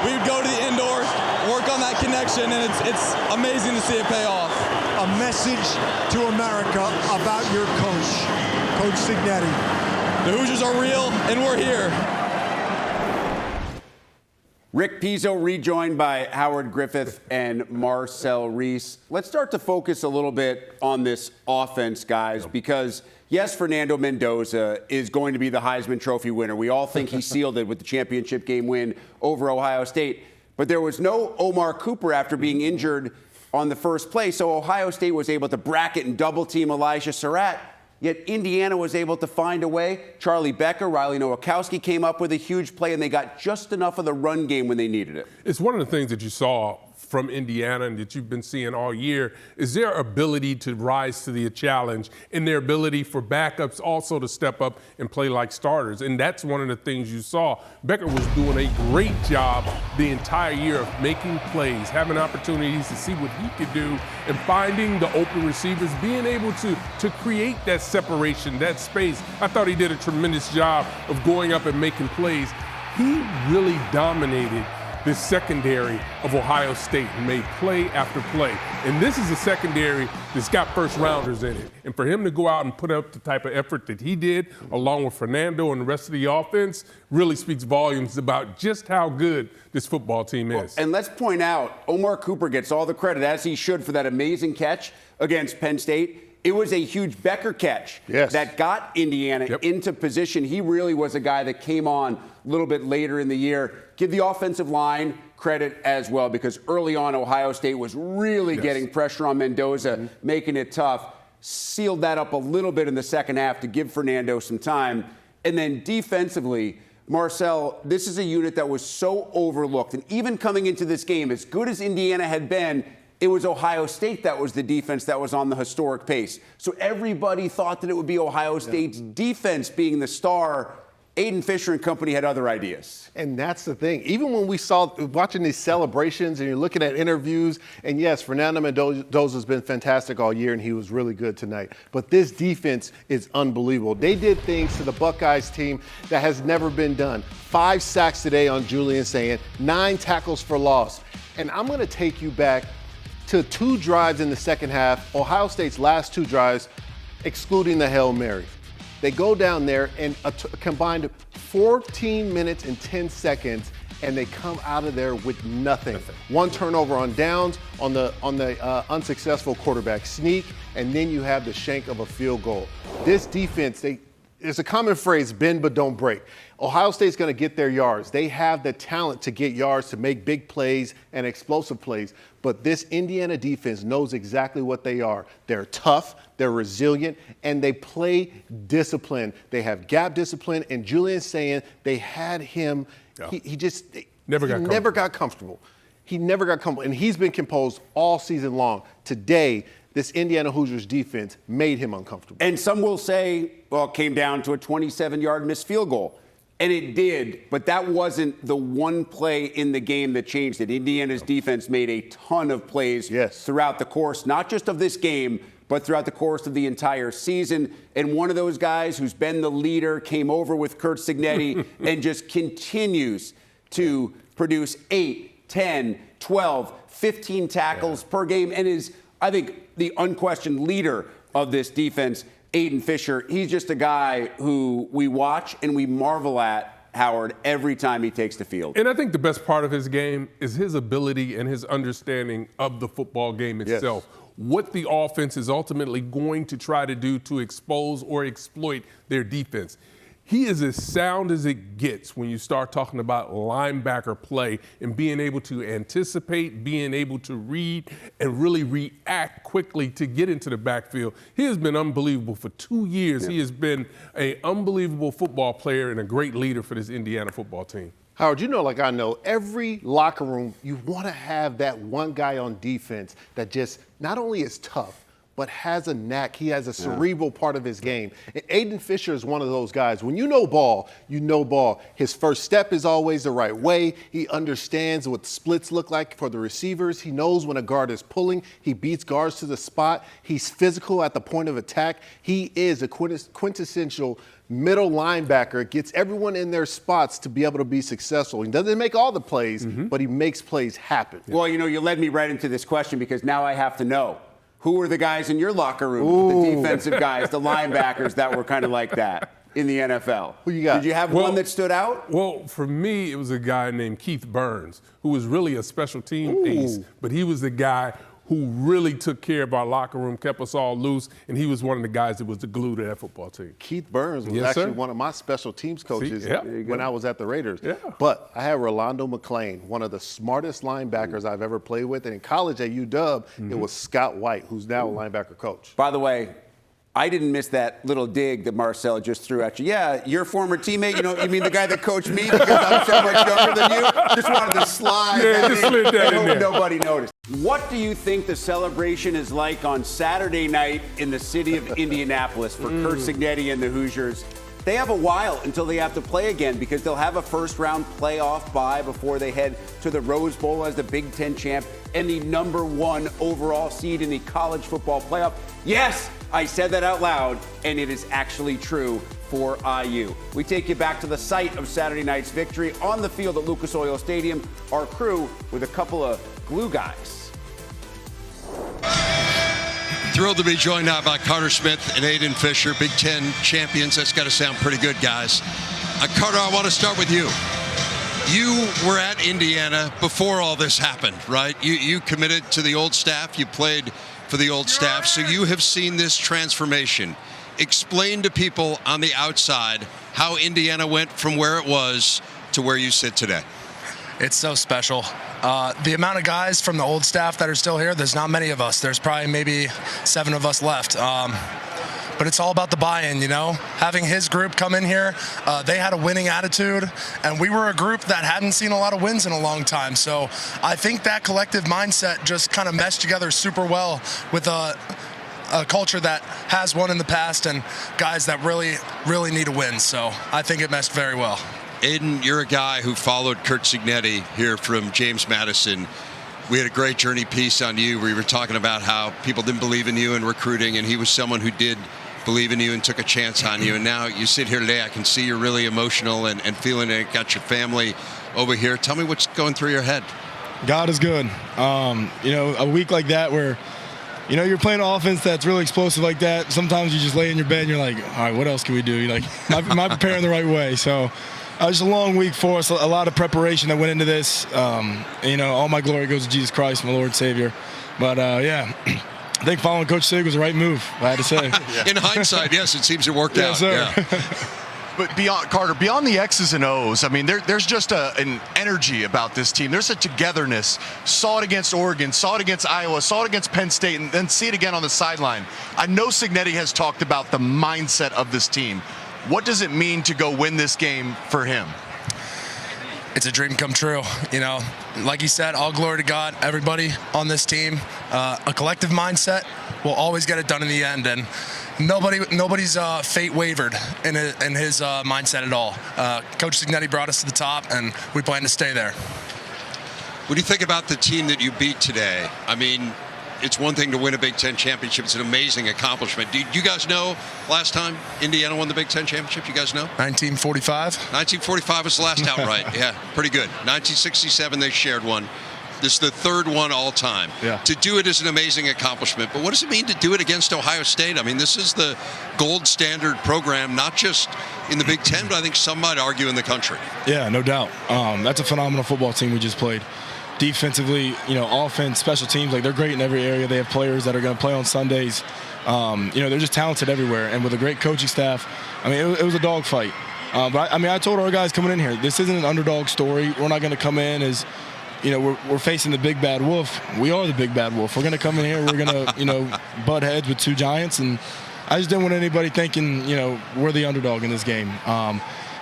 we would go to the indoor, work on that connection, and it's amazing to see it pay off. A message to America about your coach, Coach Cignetti. The Hoosiers are real, and we're here. Rick Pizzo rejoined by Howard Griffith and Marcel Reese. Let's start to focus a little bit on this offense, guys, because, yes, Fernando Mendoza is going to be the Heisman Trophy winner. We all think he sealed it with the championship game win over Ohio State. But there was no Omar Cooper after being injured on the first play, so Ohio State was able to bracket and double-team Elijah Surratt. Yet Indiana was able to find a way. Charlie Becker, Riley Nowakowski came up with a huge play, and they got just enough of the run game when they needed it. It's one of the things that you saw from Indiana and that you've been seeing all year is their ability to rise to the challenge and their ability for backups also to step up and play like starters. And that's one of the things you saw. Becker was doing a great job the entire year of making plays, having opportunities to see what he could do and finding the open receivers, being able to create that separation, that space. I thought he did a tremendous job of going up and making plays. He really dominated this secondary of Ohio State and made play after play. And this is a secondary that's got first-rounders in it. And for him to go out and put up the type of effort that he did, along with Fernando and the rest of the offense, really speaks volumes about just how good this football team is. And let's point out, Omar Cooper gets all the credit, as he should, for that amazing catch against Penn State. It was a huge Becker catch that got Indiana into position. He really was a guy that came on a little bit later in the year. Give the offensive line credit as well, because early on Ohio State was really getting pressure on Mendoza, making it tough. Sealed that up a little bit in the second half to give Fernando some time. And then defensively, Marcel, this is a unit that was so overlooked. And even coming into this game, as good as Indiana had been, it was Ohio State that was the defense that was on the historic pace. So everybody thought that it would be Ohio State's defense being the star. Aidan Fisher and company had other ideas. And that's the thing. Even when we saw watching these celebrations and you're looking at interviews, and yes, Fernando Mendoza's been fantastic all year and he was really good tonight. But this defense is unbelievable. They did things to the Buckeyes team that has never been done. 5 sacks today on Julian Sayin, 9 tackles for loss. And I'm going to take you back to 2 drives in the second half, Ohio State's last 2 drives, excluding the Hail Mary. They go down there and combined 14 minutes and 10 seconds, and they come out of there with nothing. 1 turnover on downs on the unsuccessful quarterback sneak, and then you have the shank of a field goal. This defense, there's a common phrase, bend but don't break. Ohio State's going to get their yards. They have the talent to get yards, to make big plays and explosive plays. But this Indiana defense knows exactly what they are. They're tough, they're resilient, and they play discipline. They have gap discipline, and Julian Sayin, they had him, he just never got comfortable. He never got comfortable, and he's been composed all season long. Today, this Indiana Hoosiers defense made him uncomfortable. And some will say, well, it came down to a 27-yard missed field goal. And it did, but that wasn't the one play in the game that changed it. Indiana's defense made a ton of plays throughout the course, not just of this game, but throughout the course of the entire season. And one of those guys who's been the leader came over with Curt Cignetti and just continues to produce 8, 10, 12, 15 tackles per game and is, I think, the unquestioned leader of this defense. Aidan Fisher, he's just a guy who we watch and we marvel at, Howard, every time he takes the field. And I think the best part of his game is his ability and his understanding of the football game itself. What the offense is ultimately going to try to do to expose or exploit their defense. He is as sound as it gets when you start talking about linebacker play and being able to anticipate, being able to read, and really react quickly to get into the backfield. He has been unbelievable for 2 years. He has been an unbelievable football player and a great leader for this Indiana football team. Howard, you know, like I know, every locker room, you want to have that one guy on defense that just not only is tough, but has a knack. He has a cerebral part of his game. And Aidan Fisher is one of those guys. When you know ball, you know ball. His first step is always the right way. He understands what splits look like for the receivers. He knows when a guard is pulling. He beats guards to the spot. He's physical at the point of attack. He is a quintessential middle linebacker, gets everyone in their spots to be able to be successful. He doesn't make all the plays, but he makes plays happen. Well, you know, you led me right into this question because now I have to know. Who were the guys in your locker room, the defensive guys, the linebackers that were kind of like that in the NFL? Who you got? Did you have one that stood out? Well, for me, it was a guy named Keith Burns, who was really a special team ace, but he was the guy who really took care of our locker room, kept us all loose, and he was one of the guys that was the glue to that football team. Keith Burns was actually one of my special teams coaches when I was at the Raiders. But I had Rolando McClain, one of the smartest linebackers I've ever played with. And in college at UW, it was Scott White, who's now a linebacker coach. By the way, I didn't miss that little dig that Marcel just threw at you. Yeah, your former teammate, you mean the guy that coached me because I'm so much younger than you? Just wanted to slide that just slid that in there. Nobody noticed. What do you think the celebration is like on Saturday night in the city of Indianapolis for Curt Cignetti and the Hoosiers? They have a while until they have to play again because they'll have a first-round playoff bye before they head to the Rose Bowl as the Big Ten champ and the #1 overall seed in the college football playoff. Yes, I said that out loud, and it is actually true for IU. We take you back to the site of Saturday night's victory on the field at Lucas Oil Stadium. Our crew with a couple of glue guys. Thrilled to be joined now by Carter Smith and Aidan Fisher, Big Ten champions. That's got to sound pretty good, guys. Carter, I want to start with you. You were at Indiana before all this happened, right? You committed to the old staff. You played for the old staff. So you have seen this transformation. Explain to people on the outside how Indiana went from where it was to where you sit today. It's so special. The amount of guys from the old staff that are still here, there's not many of us. There's probably maybe 7 of us left. But it's all about the buy-in, you know? Having his group come in here, they had a winning attitude, and we were a group that hadn't seen a lot of wins in a long time. So I think that collective mindset just kind of meshed together super well with a culture that has won in the past and guys that really, really need a win. So I think it meshed very well. Aidan, you're a guy who followed Curt Cignetti here from James Madison. We had a great journey piece on you where you were talking about how people didn't believe in you in recruiting, and he was someone who did believe in you and took a chance on you. And now you sit here today, I can see you're really emotional and feeling it. Got your family over here. Tell me what's going through your head. God is good. You know, a week like that where, you know, you're playing an offense that's really explosive like that. Sometimes you just lay in your bed and you're like, all right, what else can we do? You're like, am I preparing the right way? So it was a long week for us, a lot of preparation that went into this. You know, all my glory goes to Jesus Christ, my Lord and Savior. But, yeah, I think following Coach Sig was the right move, I had to say. In hindsight, yes, it seems it worked out. Sir. Yeah. But beyond, Carter, beyond the X's and O's, I mean, there's just an energy about this team. There's a togetherness. Saw it against Oregon, saw it against Iowa, saw it against Penn State, and then see it again on the sideline. I know Cignetti has talked about the mindset of this team. What does it mean to go win this game for him? It's a dream come true. You know, like he said, all glory to God, everybody on this team. A collective mindset will always get it done in the end, and nobody's fate wavered in his mindset at all. Coach Cignetti brought us to the top, and we plan to stay there. What do you think about the team that you beat today? I mean, it's one thing to win a Big Ten championship. It's an amazing accomplishment. Do you guys know last time Indiana won the Big Ten championship? You guys know? 1945. 1945 was the last outright. Yeah, pretty good. 1967, they shared one. This is the third one all time. Yeah. To do it is an amazing accomplishment. But what does it mean to do it against Ohio State? I mean, this is the gold standard program, not just in the Big Ten, but I think some might argue in the country. Yeah, no doubt. That's a phenomenal football team we just played. Defensively, you know, offense, special teams, like they're great in every area. They have players that are going to play on Sundays. You know, they're just talented everywhere. And with a great coaching staff, I mean, it was a dogfight. But I told our guys coming in here, this isn't an underdog story. We're not going to come in as, you know, we're facing the big bad wolf. We are the big bad wolf. We're going to come in here, we're going to, you know, butt heads with 2 giants. And I just didn't want anybody thinking, you know, we're the underdog in this game.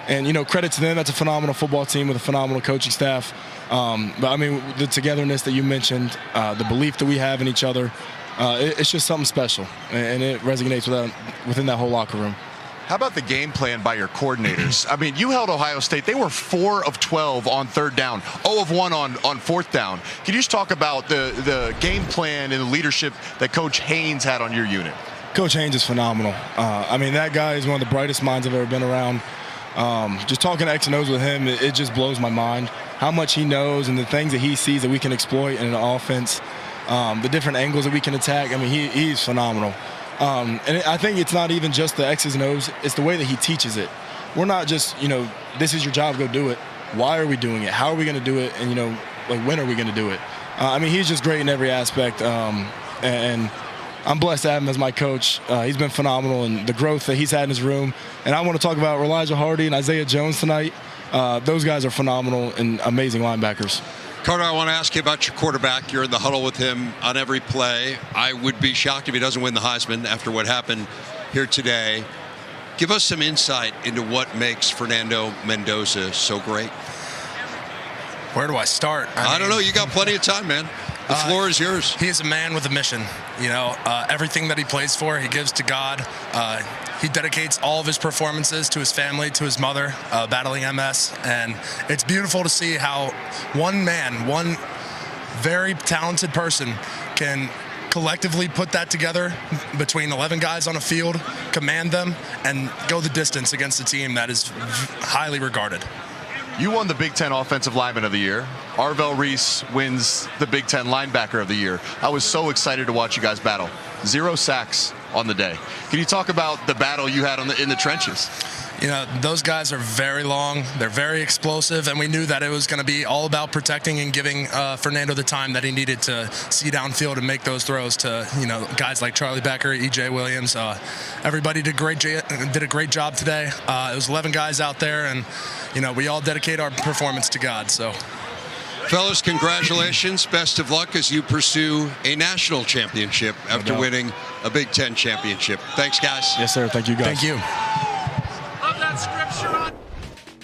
And, you know, credit to them. That's a phenomenal football team with a phenomenal coaching staff. But, I mean, the togetherness that you mentioned, the belief that we have in each other, it's just something special. And it resonates within that whole locker room. How about the game plan by your coordinators? I mean, you held Ohio State. They were 4 of 12 on 3rd down, 0 of 1 on 4th down. Can you just talk about the game plan and the leadership that Coach Haynes had on your unit? Coach Haynes is phenomenal. I mean, that guy is one of the brightest minds I've ever been around. Just talking X and O's with him, it just blows my mind how much he knows and the things that he sees that we can exploit in an offense, the different angles that we can attack. I mean, he's phenomenal. And I think it's not even just the X's and O's, it's the way that he teaches it. We're not just, you know, this is your job, go do it. Why are we doing it? How are we going to do it? And, you know, like, when are we going to do it? I mean, he's just great in every aspect. And I'm blessed to have him as my coach. He's been phenomenal and the growth that he's had in his room. And I want to talk about Elijah Hardy and Isaiah Jones tonight. Those guys are phenomenal and amazing linebackers. Carter, I want to ask you about your quarterback. You're in the huddle with him on every play. I would be shocked if he doesn't win the Heisman after what happened here today. Give us some insight into what makes Fernando Mendoza so great. Where do I start? I don't know. You got plenty of time, man. The floor is yours. He is a man with a mission. You know, everything that he plays for, he gives to God. He dedicates all of his performances to his family, to his mother, battling MS. And it's beautiful to see how one man, one very talented person can collectively put that together between 11 guys on a field, command them, and go the distance against a team that is highly regarded. You won the Big Ten Offensive Lineman of the Year. Arvell Reese wins the Big Ten Linebacker of the Year. I was so excited to watch you guys battle. 0 sacks on the day. Can you talk about the battle you had in the trenches? You know, those guys are very long, they're very explosive, and we knew that it was going to be all about protecting and giving Fernando the time that he needed to see downfield and make those throws to, you know, guys like Charlie Becker, E.J. Williams. Everybody did a great job today. It was 11 guys out there, and, you know, we all dedicate our performance to God. So, fellas, congratulations. Best of luck as you pursue a national championship after winning a Big Ten championship. Thanks, guys. Yes, sir. Thank you, guys. Thank you.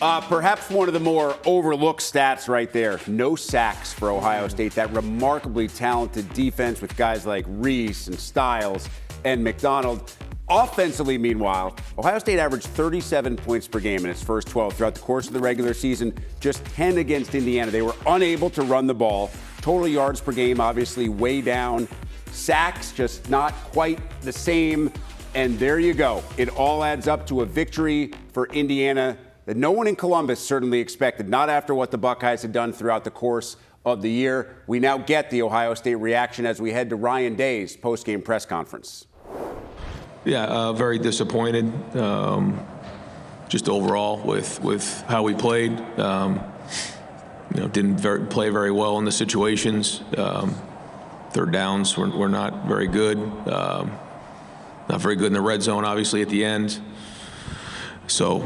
Perhaps one of the more overlooked stats right there. No sacks for Ohio State. That remarkably talented defense with guys like Reese and Stiles and McDonald. Offensively, meanwhile, Ohio State averaged 37 points per game in its first 12 throughout the course of the regular season, just 10 against Indiana. They were unable to run the ball. Total yards per game, obviously, way down. Sacks, just not quite the same. And there you go. It all adds up to a victory for Indiana that no one in Columbus certainly expected, not after what the Buckeyes had done throughout the course of the year. We now get the Ohio State reaction as we head to Ryan Day's postgame press conference. Yeah, very disappointed, just overall with how we played. Didn't play very well in the situations. Third downs were not very good. Not very good in the red zone, obviously, at the end. So,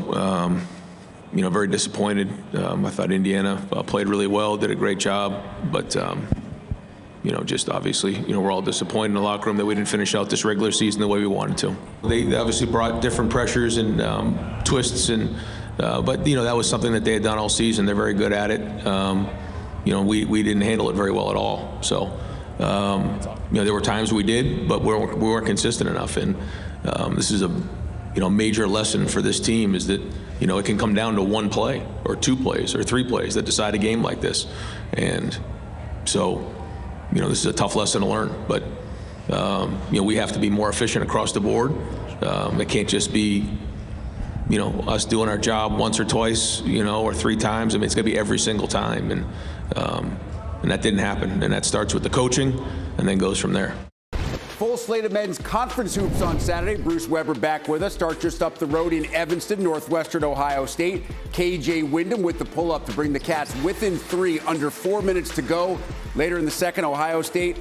very disappointed. I thought Indiana played really well, did a great job, but just obviously, we're all disappointed in the locker room that we didn't finish out this regular season the way we wanted to. They obviously brought different pressures and twists, but that was something that they had done all season. They're very good at it. We didn't handle it very well at all. So, there were times we did, but we weren't consistent enough. And this is a major lesson for this team is that it can come down to one play or two plays or three plays that decide a game like this. And so, this is a tough lesson to learn, but, we have to be more efficient across the board. It can't just be, us doing our job once or twice, or three times. I mean, it's going to be every single time. And that didn't happen. And that starts with the coaching and then goes from there. Full slate of men's conference hoops on Saturday. Bruce Weber back with us. Start just up the road in Evanston, Northwestern Ohio State. KJ Wyndham with the pull-up to bring the Cats within 3, under 4 minutes to go. Later in the second, Ohio State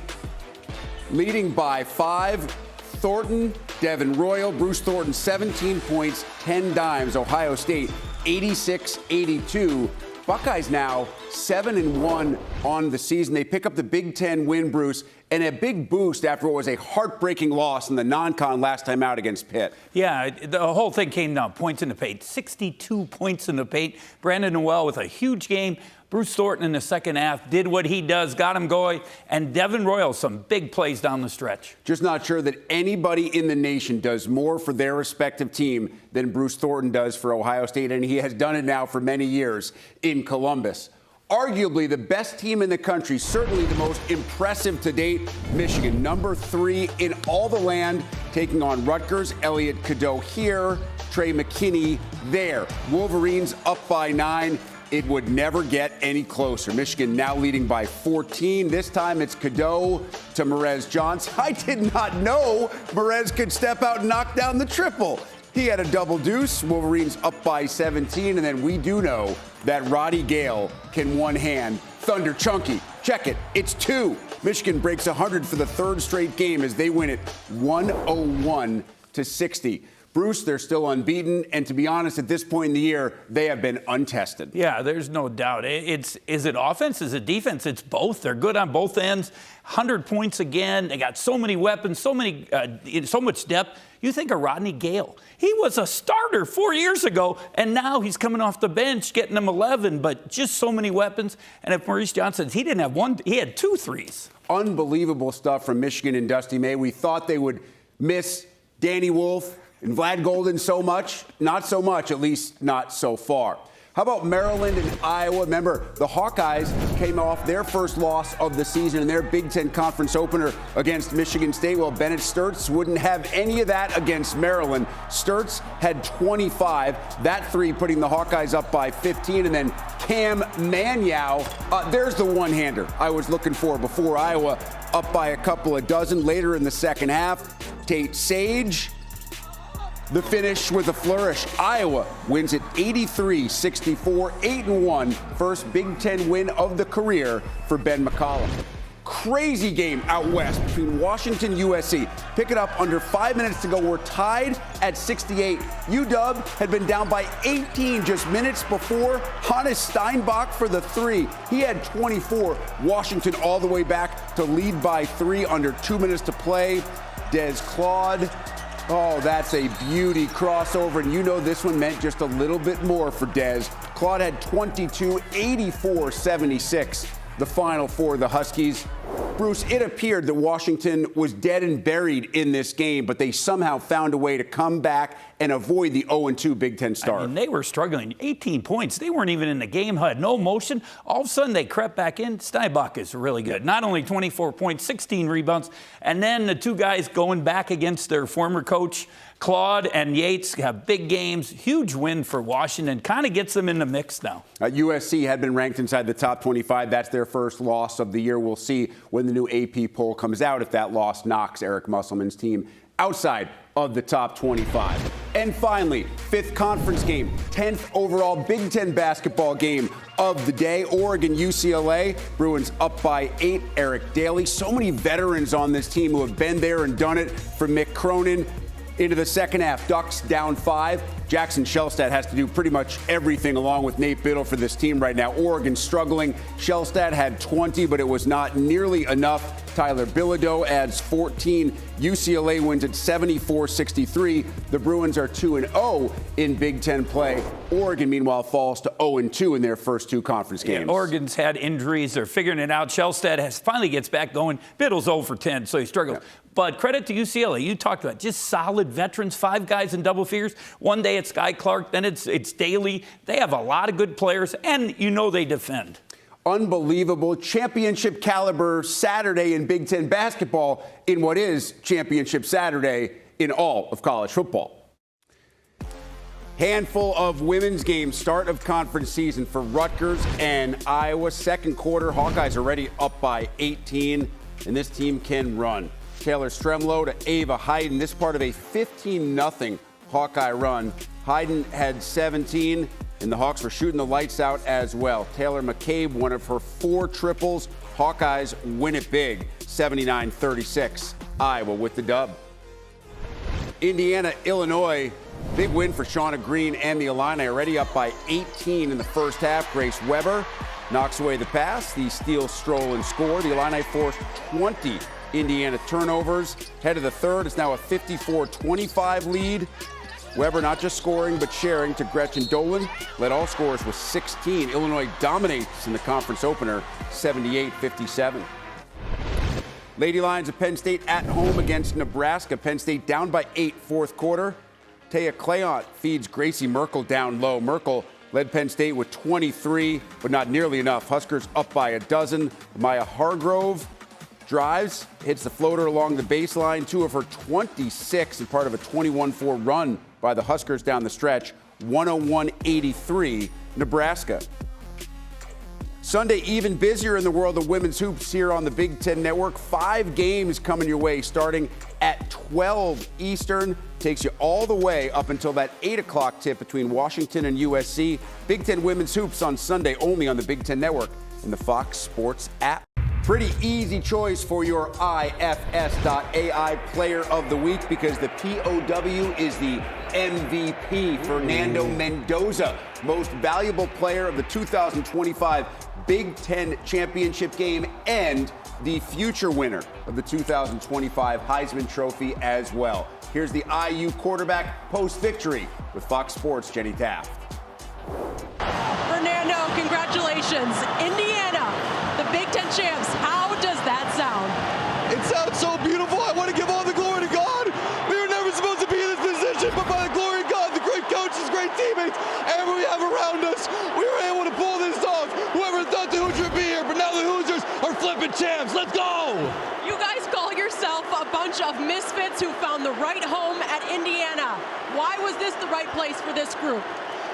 leading by 5. Thornton, Devin Royal, Bruce Thornton, 17 points, 10 dimes. Ohio State, 86-82. Buckeyes now 7-1 on the season. They pick up the Big Ten win, Bruce, and a big boost after what was a heartbreaking loss in the non-con last time out against Pitt. Yeah, the whole thing came down. Points in the paint. 62 points in the paint. Brandon Noel with a huge game. Bruce Thornton in the second half did what he does, got him going, and Devin Royal, some big plays down the stretch. Just not sure that anybody in the nation does more for their respective team than Bruce Thornton does for Ohio State, and he has done it now for many years in Columbus. Arguably the best team in the country, certainly the most impressive to date, Michigan, number 3 in all the land, taking on Rutgers. Elliott Cadeau here, Trey McKinney there. Wolverines up by 9. It would never get any closer. Michigan now leading by 14. This time it's Cadeau to Merez Johnson. I did not know Merez could step out and knock down the triple. He had a double deuce. Wolverines up by 17. And then we do know that Roddy Gale can one-hand Thunder Chunky. Check it. It's 2. Michigan breaks 100 for the 3rd straight game as they win it 101-60. Bruce, they're still unbeaten, and to be honest, at this point in the year, they have been untested. Yeah, there's no doubt. Is it offense? Is it defense? It's both. They're good on both ends. 100 points again. They got so many weapons, so much depth. You think of Rodney Gale. He was a starter 4 years ago, and now he's coming off the bench, getting them 11, but just so many weapons. And if Maurice Johnson, he didn't have one, he had 2 threes. Unbelievable stuff from Michigan and Dusty May. We thought they would miss Danny Wolf and Vlad Golden so much. Not so much, at least not so far. How about Maryland and Iowa? Remember, the Hawkeyes came off their first loss of the season in their Big Ten Conference opener against Michigan State. Well, Bennett Sturtz wouldn't have any of that against Maryland. Sturtz had 25. That three putting the Hawkeyes up by 15. And then Cam Manyow, there's the one-hander I was looking for before Iowa, up by a couple of dozen. Later in the second half, Tate Sage, the finish with a flourish. Iowa wins it 83-64, 8-1. First Big Ten win of the career for Ben McCollum. Crazy game out west between Washington and USC. Pick it up under 5 minutes to go. We're tied at 68. UW had been down by 18 just minutes before. Hannes Steinbach for the three. He had 24. Washington all the way back to lead by 3 under 2 minutes to play. Des Claude. Oh, that's a beauty crossover, and you know this one meant just a little bit more for Des. Claude had 22, 84-76, the final for the Huskies. Bruce, it appeared that Washington was dead and buried in this game, but they somehow found a way to come back and avoid the 0-2 Big Ten start. I mean, they were struggling. 18 points. They weren't even in the game, had no motion. All of a sudden, they crept back in. Steinbach is really good. Not only 24 points, 16 rebounds. And then the two guys going back against their former coach, Claude and Yates, have big games. Huge win for Washington. Kind of gets them in the mix now. USC had been ranked inside the top 25. That's their first loss of the year. We'll see when the new AP poll comes out if that loss knocks Eric Musselman's team outside of the top 25. And finally, fifth conference game, 10th overall Big Ten basketball game of the day. Oregon, UCLA, Bruins up by 8. Eric Daly. So many veterans on this team who have been there and done it. From Mick Cronin into the second half, Ducks down 5. Jackson Shellstad has to do pretty much everything along with Nate Biddle for this team right now. Oregon struggling. Shellstad had 20, but it was not nearly enough. Tyler Bilodeau adds 14. UCLA wins at 74-63. The Bruins are 2-0 in Big Ten play. Oregon, meanwhile, falls to 0-2 in their first 2 conference games. Yeah, Oregon's had injuries. They're figuring it out. Shellstad finally gets back going. Biddle's 0 for 10, so he struggles. Yeah. But credit to UCLA. You talked about just solid veterans, 5 guys in double figures. One day it's Sky Clark, then it's Daly. They have a lot of good players, and you know they defend. Unbelievable championship caliber Saturday in Big Ten basketball in what is championship Saturday in all of college football. Handful of women's games, start of conference season for Rutgers and Iowa. Second quarter, Hawkeyes already up by 18, and this team can run. Taylor Stremlow to Ava Hayden. This part of a 15-0 Hawkeye run. Hayden had 17, and the Hawks were shooting the lights out as well. Taylor McCabe, one of her 4 triples. Hawkeyes win it big, 79-36. Iowa with the dub. Indiana, Illinois, big win for Shauna Green and the Illini, already up by 18 in the first half. Grace Weber knocks away the pass. The steal, stroll, and score. The Illini forced 20 Indiana turnovers. Head of the third, it's now a 54-25 lead. Weber not just scoring, but sharing to Gretchen Dolan. Led all scorers with 16. Illinois dominates in the conference opener, 78-57. Lady Lions of Penn State at home against Nebraska. Penn State down by 8, fourth quarter. Taya Clayant feeds Gracie Merkel down low. Merkel led Penn State with 23, but not nearly enough. Huskers up by a dozen. Maya Hargrove drives, hits the floater along the baseline. 2 of her 26 and part of a 21-4 run by the Huskers down the stretch. 101-83, Nebraska. Sunday, even busier in the world of women's hoops here on the Big Ten Network. 5 games coming your way starting at 12 Eastern. Takes you all the way up until that 8 o'clock tip between Washington and USC. Big Ten women's hoops on Sunday only on the Big Ten Network and the Fox Sports app. Pretty easy choice for your IFS.AI player of the week because the POW is the MVP, Fernando Mendoza, most valuable player of the 2025 Big Ten championship game and the future winner of the 2025 Heisman Trophy as well. Here's the IU quarterback post-victory with Fox Sports' Jenny Taft. Fernando, congratulations. Indiana, the Big Ten champs. How does that sound? It sounds so beautiful. I want to give all the glory to God. We were never supposed to be in this position, but by the glory of God, the great coaches, great teammates, everyone we have around us, carpet champs. Let's go! You guys call yourself a bunch of misfits who found the right home at Indiana. Why was this the right place for this group?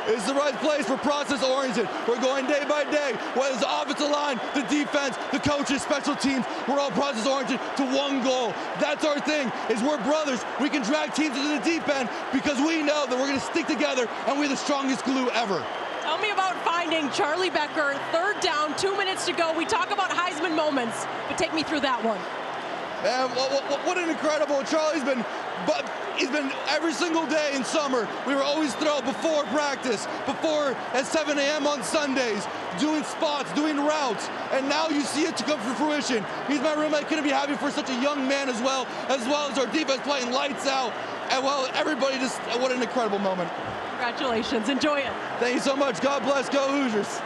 It's the right place for process-oriented. We're going day by day, whether it's the offensive line, the defense, the coaches, special teams. We're all process-oriented to one goal. That's our thing, is we're brothers. We can drag teams into the deep end because we know that we're going to stick together and we're the strongest glue ever. Tell me about finding Charlie Becker, 3rd down, 2 minutes to go. We talk about Heisman moments, but take me through that one. Man, what an incredible, Charlie's been, but he's been every single day in summer. We were always throwing before practice, before at 7 a.m. on Sundays, doing spots, doing routes, and now you see it to come to fruition. He's my roommate, couldn't be happy for such a young man as well as our defense playing lights out. And well, everybody just, what an incredible moment. Congratulations, enjoy it. Thank you so much, God bless, go Hoosiers.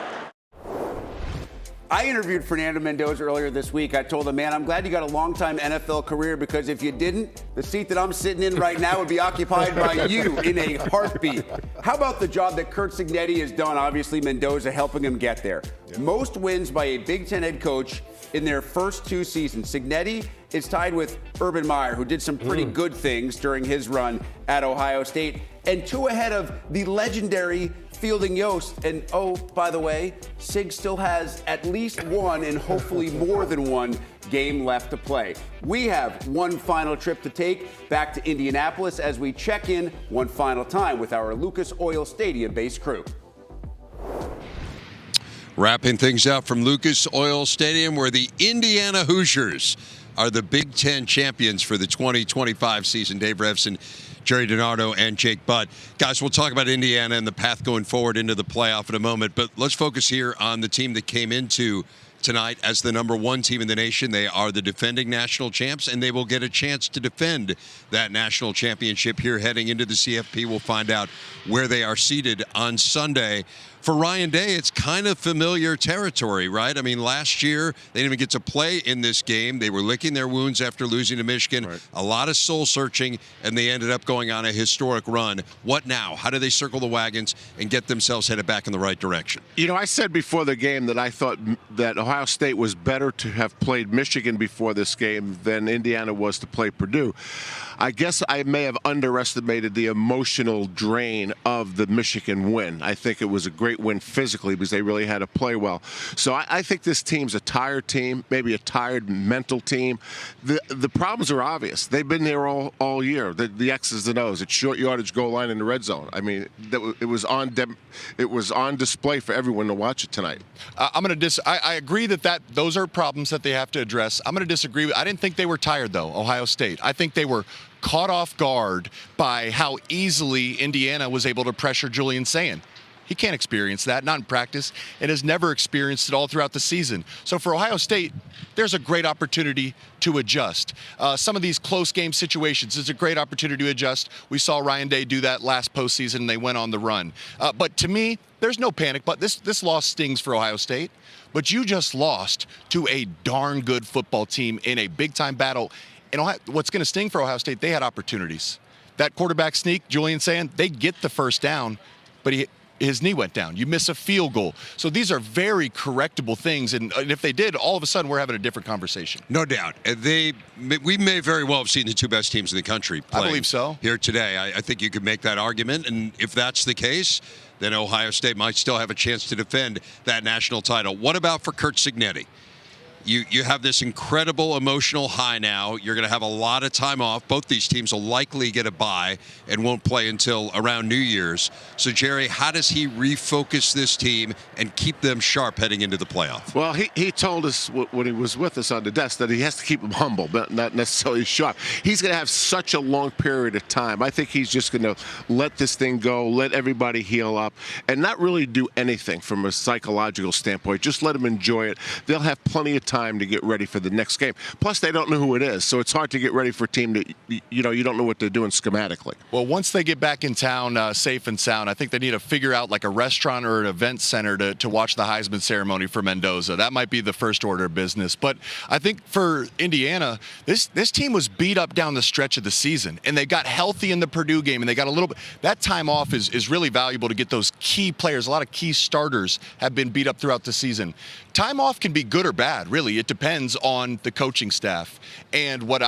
I interviewed Fernando Mendoza earlier this week. I told him, man, I'm glad you got a long-time NFL career because if you didn't, the seat that I'm sitting in right now would be occupied by you in a heartbeat. How about the job that Curt Cignetti has done? Obviously, Mendoza helping him get there. Yeah. Most wins by a Big Ten head coach in their first 2 seasons. Cignetti is tied with Urban Meyer, who did some pretty good things during his run at Ohio State, and 2 ahead of the legendary Fielding Yost. And oh, by the way, Sig still has at least 1 and hopefully more than 1 game left to play. We have one final trip to take back to Indianapolis as we check in one final time with our Lucas Oil Stadium-based crew. Wrapping things up from Lucas Oil Stadium, where the Indiana Hoosiers are the Big Ten champions for the 2025 season. Dave Revson, Jerry DiNardo, and Jake Butt. Guys, we'll talk about Indiana and the path going forward into the playoff in a moment, but let's focus here on the team that came into tonight as the number 1 team in the nation. They are the defending national champs, and they will get a chance to defend that national championship here heading into the CFP. We'll find out where they are seated on Sunday. For Ryan Day, it's kind of familiar territory, right? I mean, last year, they didn't even get to play in this game. They were licking their wounds after losing to Michigan. Right. A lot of soul-searching, and they ended up going on a historic run. What now? How do they circle the wagons and get themselves headed back in the right direction? You know, I said before the game that I thought that Ohio State was better to have played Michigan before this game than Indiana was to play Purdue. I guess I may have underestimated the emotional drain of the Michigan win. I think it was a great win physically because they really had to play well. So I think this team's a tired team, maybe a tired mental team. The problems are obvious. They've been there all year. The X's and O's. It's short yardage goal line in the red zone. I mean, it was on display for everyone to watch it tonight. I agree that those are problems that they have to address. I'm going to disagree. I didn't think they were tired, though, Ohio State. I think they were caught off guard by how easily Indiana was able to pressure Julian Sayin. He can't experience that, not in practice, and has never experienced it all throughout the season. So for Ohio State, there's a great opportunity to adjust. Some of these close game situations, it's a great opportunity to adjust. We saw Ryan Day do that last postseason, and they went on the run. But to me, there's no panic, but this loss stings for Ohio State. But you just lost to a darn good football team in a big-time battle. And what's going to sting for Ohio State, they had opportunities. That quarterback sneak, Julian Sayin, they get the first down, but his knee went down. You miss a field goal. So these are very correctable things, and if they did, all of a sudden we're having a different conversation. No doubt. We may very well have seen the 2 best teams in the country play. I believe so. Here today. I think you could make that argument, and if that's the case, then Ohio State might still have a chance to defend that national title. What about for Curt Cignetti? You have this incredible emotional high now. You're going to have a lot of time off. Both these teams will likely get a bye and won't play until around New Year's. So, Jerry, how does he refocus this team and keep them sharp heading into the playoff? Well, he told us when he was with us on the desk that he has to keep them humble, but not necessarily sharp. He's going to have such a long period of time. I think he's just going to let this thing go, let everybody heal up, and not really do anything from a psychological standpoint. Just let them enjoy it. They'll have plenty of time to get ready for the next game. Plus, they don't know who it is, so it's hard to get ready for a team that, you don't know what they're doing schematically. Well, once they get back in town safe and sound, I think they need to figure out like a restaurant or an event center to watch the Heisman ceremony for Mendoza. That might be the first order of business. But I think for Indiana, this team was beat up down the stretch of the season, and they got healthy in the Purdue game, and they got a little bit. That time off is really valuable to get those key players. A lot of key starters have been beat up throughout the season. Time off can be good or bad, really. really. It depends on the coaching staff. And what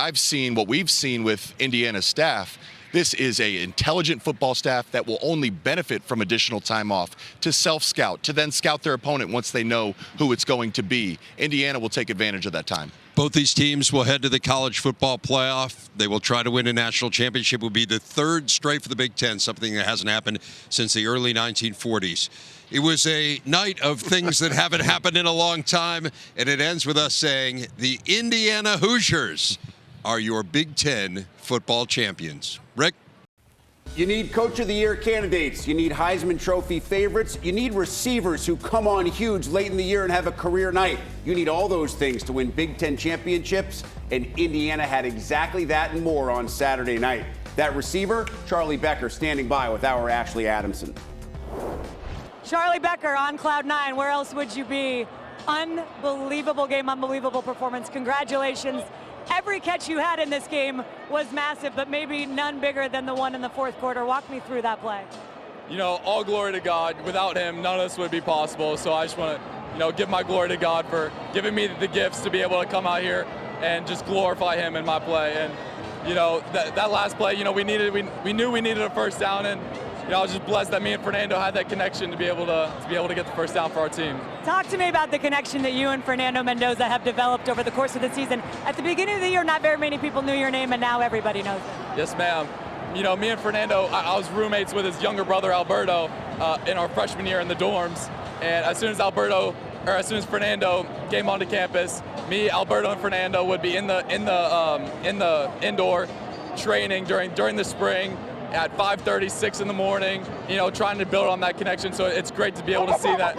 we've seen with Indiana's staff, this is an intelligent football staff that will only benefit from additional time off to self-scout, to then scout their opponent once they know who it's going to be. Indiana will take advantage of that time. Both these teams will head to the college football playoff. They will try to win a national championship. It will be the third straight for the Big Ten, something that hasn't happened since the early 1940s. It was a night of things that haven't happened in a long time, and it ends with us saying the Indiana Hoosiers are your Big Ten football champions. Rick? You need Coach of the Year candidates. You need Heisman Trophy favorites. You need receivers who come on huge late in the year and have a career night. You need all those things to win Big Ten championships, and Indiana had exactly that and more on Saturday night. That receiver, Charlie Becker, standing by with our Ashley Adamson. Charlie Becker on cloud nine. Where else would you be? Unbelievable game, unbelievable performance. Congratulations. Every catch you had in this game was massive, but maybe none bigger than the one in the fourth quarter. Walk me through that play. You know, all glory to God. Without him, none of this would be possible. So I just want to, give my glory to God for giving me the gifts to be able to come out here and just glorify him in my play. And, that last play, we knew we needed a first down, and I was just blessed that me and Fernando had that connection to be able to get the first down for our team. Talk to me about the connection that you and Fernando Mendoza have developed over the course of the season. At the beginning of the year, not very many people knew your name, and now everybody knows it. Yes, ma'am. Me and Fernando, I was roommates with his younger brother Alberto in our freshman year in the dorms. And as soon as Fernando came onto campus, me, Alberto, and Fernando would be in the indoor training during the spring at 5:30, 6 in the morning, trying to build on that connection. So it's great to be able to see that.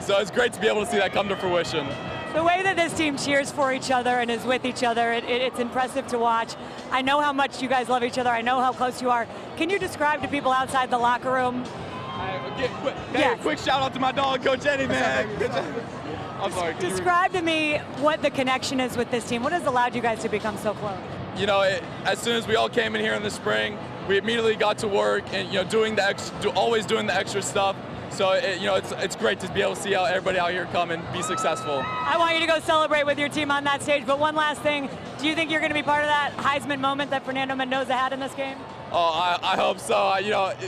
So it's great to be able to see that come to fruition. The way that this team cheers for each other and is with each other, it's impressive to watch. I know how much you guys love each other. I know how close you are. Can you describe to people outside the locker room? Quick shout out to my dog, Coach Eddie, man. I'm sorry. Describe to me what the connection is with this team. What has allowed you guys to become so close? As soon as we all came in here in the spring, we immediately got to work and always doing the extra stuff. So it's great to be able to see how everybody out here come and be successful. I want you to go celebrate with your team on that stage. But one last thing, do you think you're going to be part of that Heisman moment that Fernando Mendoza had in this game? Oh, I hope so.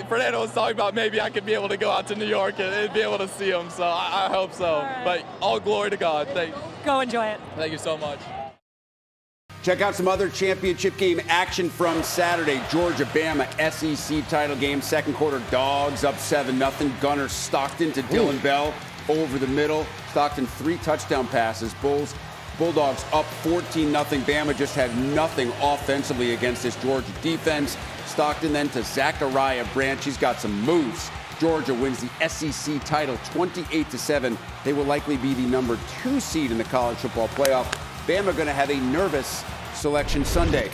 Fernando was talking about maybe I could be able to go out to New York and be able to see him. So I hope so. Right. But all glory to God. Go enjoy it. Thank you so much. Check out some other championship game action from Saturday. Georgia-Bama SEC title game. Second quarter, Dogs up 7-0. Gunner Stockton to Dylan Bell over the middle. Stockton 3 touchdown passes. Bulldogs up 14-0. Bama just had nothing offensively against this Georgia defense. Stockton then to Zachariah Branch. He's got some moves. Georgia wins the SEC title 28-7. They will likely be the number 2 seed in the college football playoff. Bama going to have a nervous selection Sunday.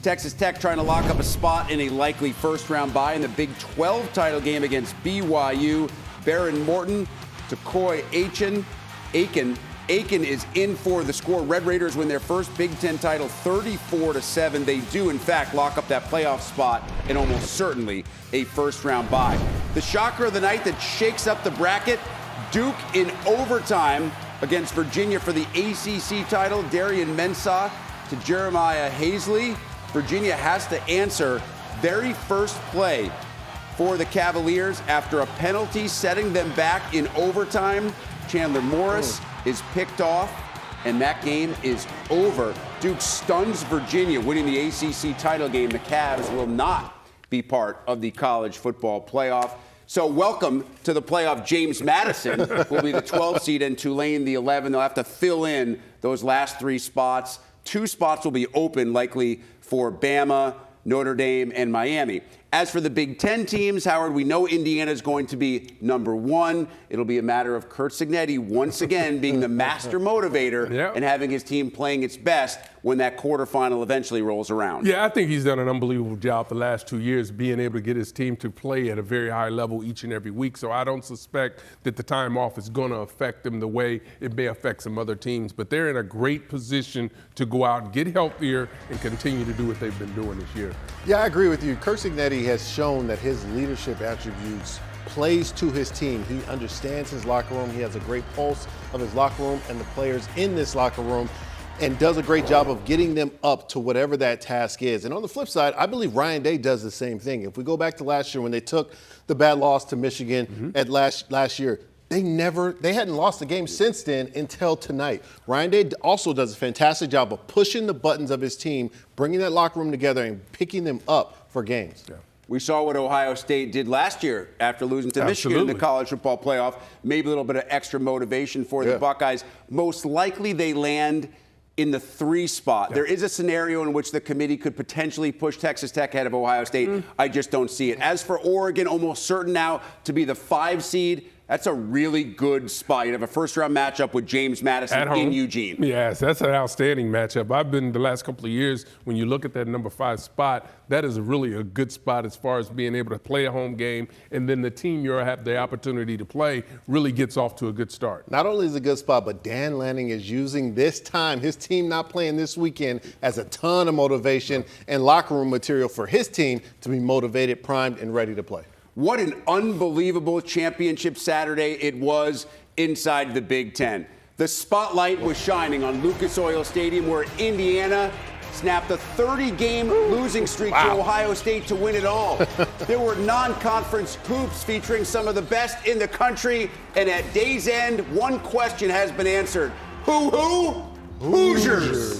Texas Tech trying to lock up a spot in a likely first-round bye in the Big 12 title game against BYU. Baron Morton to Coy Aiken. Aiken is in for the score. Red Raiders win their first Big Ten title 34-7. They do, in fact, lock up that playoff spot and almost certainly a first-round bye. The shocker of the night that shakes up the bracket, Duke in overtime against Virginia for the ACC title. Darian Mensah to Jeremiah Hazley. Virginia has to answer very first play for the Cavaliers after a penalty setting them back in overtime. Chandler Morris is picked off, and that game is over. Duke stuns Virginia, winning the ACC title game. The Cavs will not be part of the college football playoff. So welcome to the playoff. James Madison will be the 12th seed and Tulane the 11th. They'll have to fill in those last 3 spots. 2 spots will be open likely for Bama, Notre Dame, and Miami. As for the Big Ten teams, Howard, we know Indiana is going to be number 1. It'll be a matter of Curt Cignetti once again being the master motivator and having his team playing its best when that quarterfinal eventually rolls around. Yeah, I think he's done an unbelievable job the last 2 years being able to get his team to play at a very high level each and every week. So I don't suspect that the time off is going to affect them the way it may affect some other teams. But they're in a great position to go out and get healthier and continue to do what they've been doing this year. Yeah, I agree with you. Curt Cignetti has shown that his leadership attributes plays to his team. He understands his locker room. He has a great pulse of his locker room and the players in this locker room, and does a great job of getting them up to whatever that task is. And on the flip side, I believe Ryan Day does the same thing. If we go back to last year when they took the bad loss to Michigan at last year, they hadn't lost a game since then until tonight. Ryan Day also does a fantastic job of pushing the buttons of his team, bringing that locker room together and picking them up for games. Yeah. We saw what Ohio State did last year after losing to Michigan in the college football playoff. Maybe a little bit of extra motivation for the Buckeyes. Most likely they land in the 3 spot. There is a scenario in which the committee could potentially push Texas Tech ahead of Ohio State. I just don't see it. As for Oregon, almost certain now to be the 5 seed. That's a really good spot. You have a first-round matchup with James Madison in Eugene. Yes, that's an outstanding matchup. I've been the last couple of years, when you look at that number 5 spot, that is really a good spot as far as being able to play a home game, and then the team you have the opportunity to play really gets off to a good start. Not only is it a good spot, but Dan Lanning is using this time, his team not playing this weekend, as a ton of motivation and locker room material for his team to be motivated, primed, and ready to play. What an unbelievable championship Saturday it was inside the Big Ten. The spotlight was shining on Lucas Oil Stadium, where Indiana snapped a 30-game losing streak to Ohio State to win it all. There were non-conference hoops featuring some of the best in the country, and at day's end, one question has been answered. Who? Hoosiers!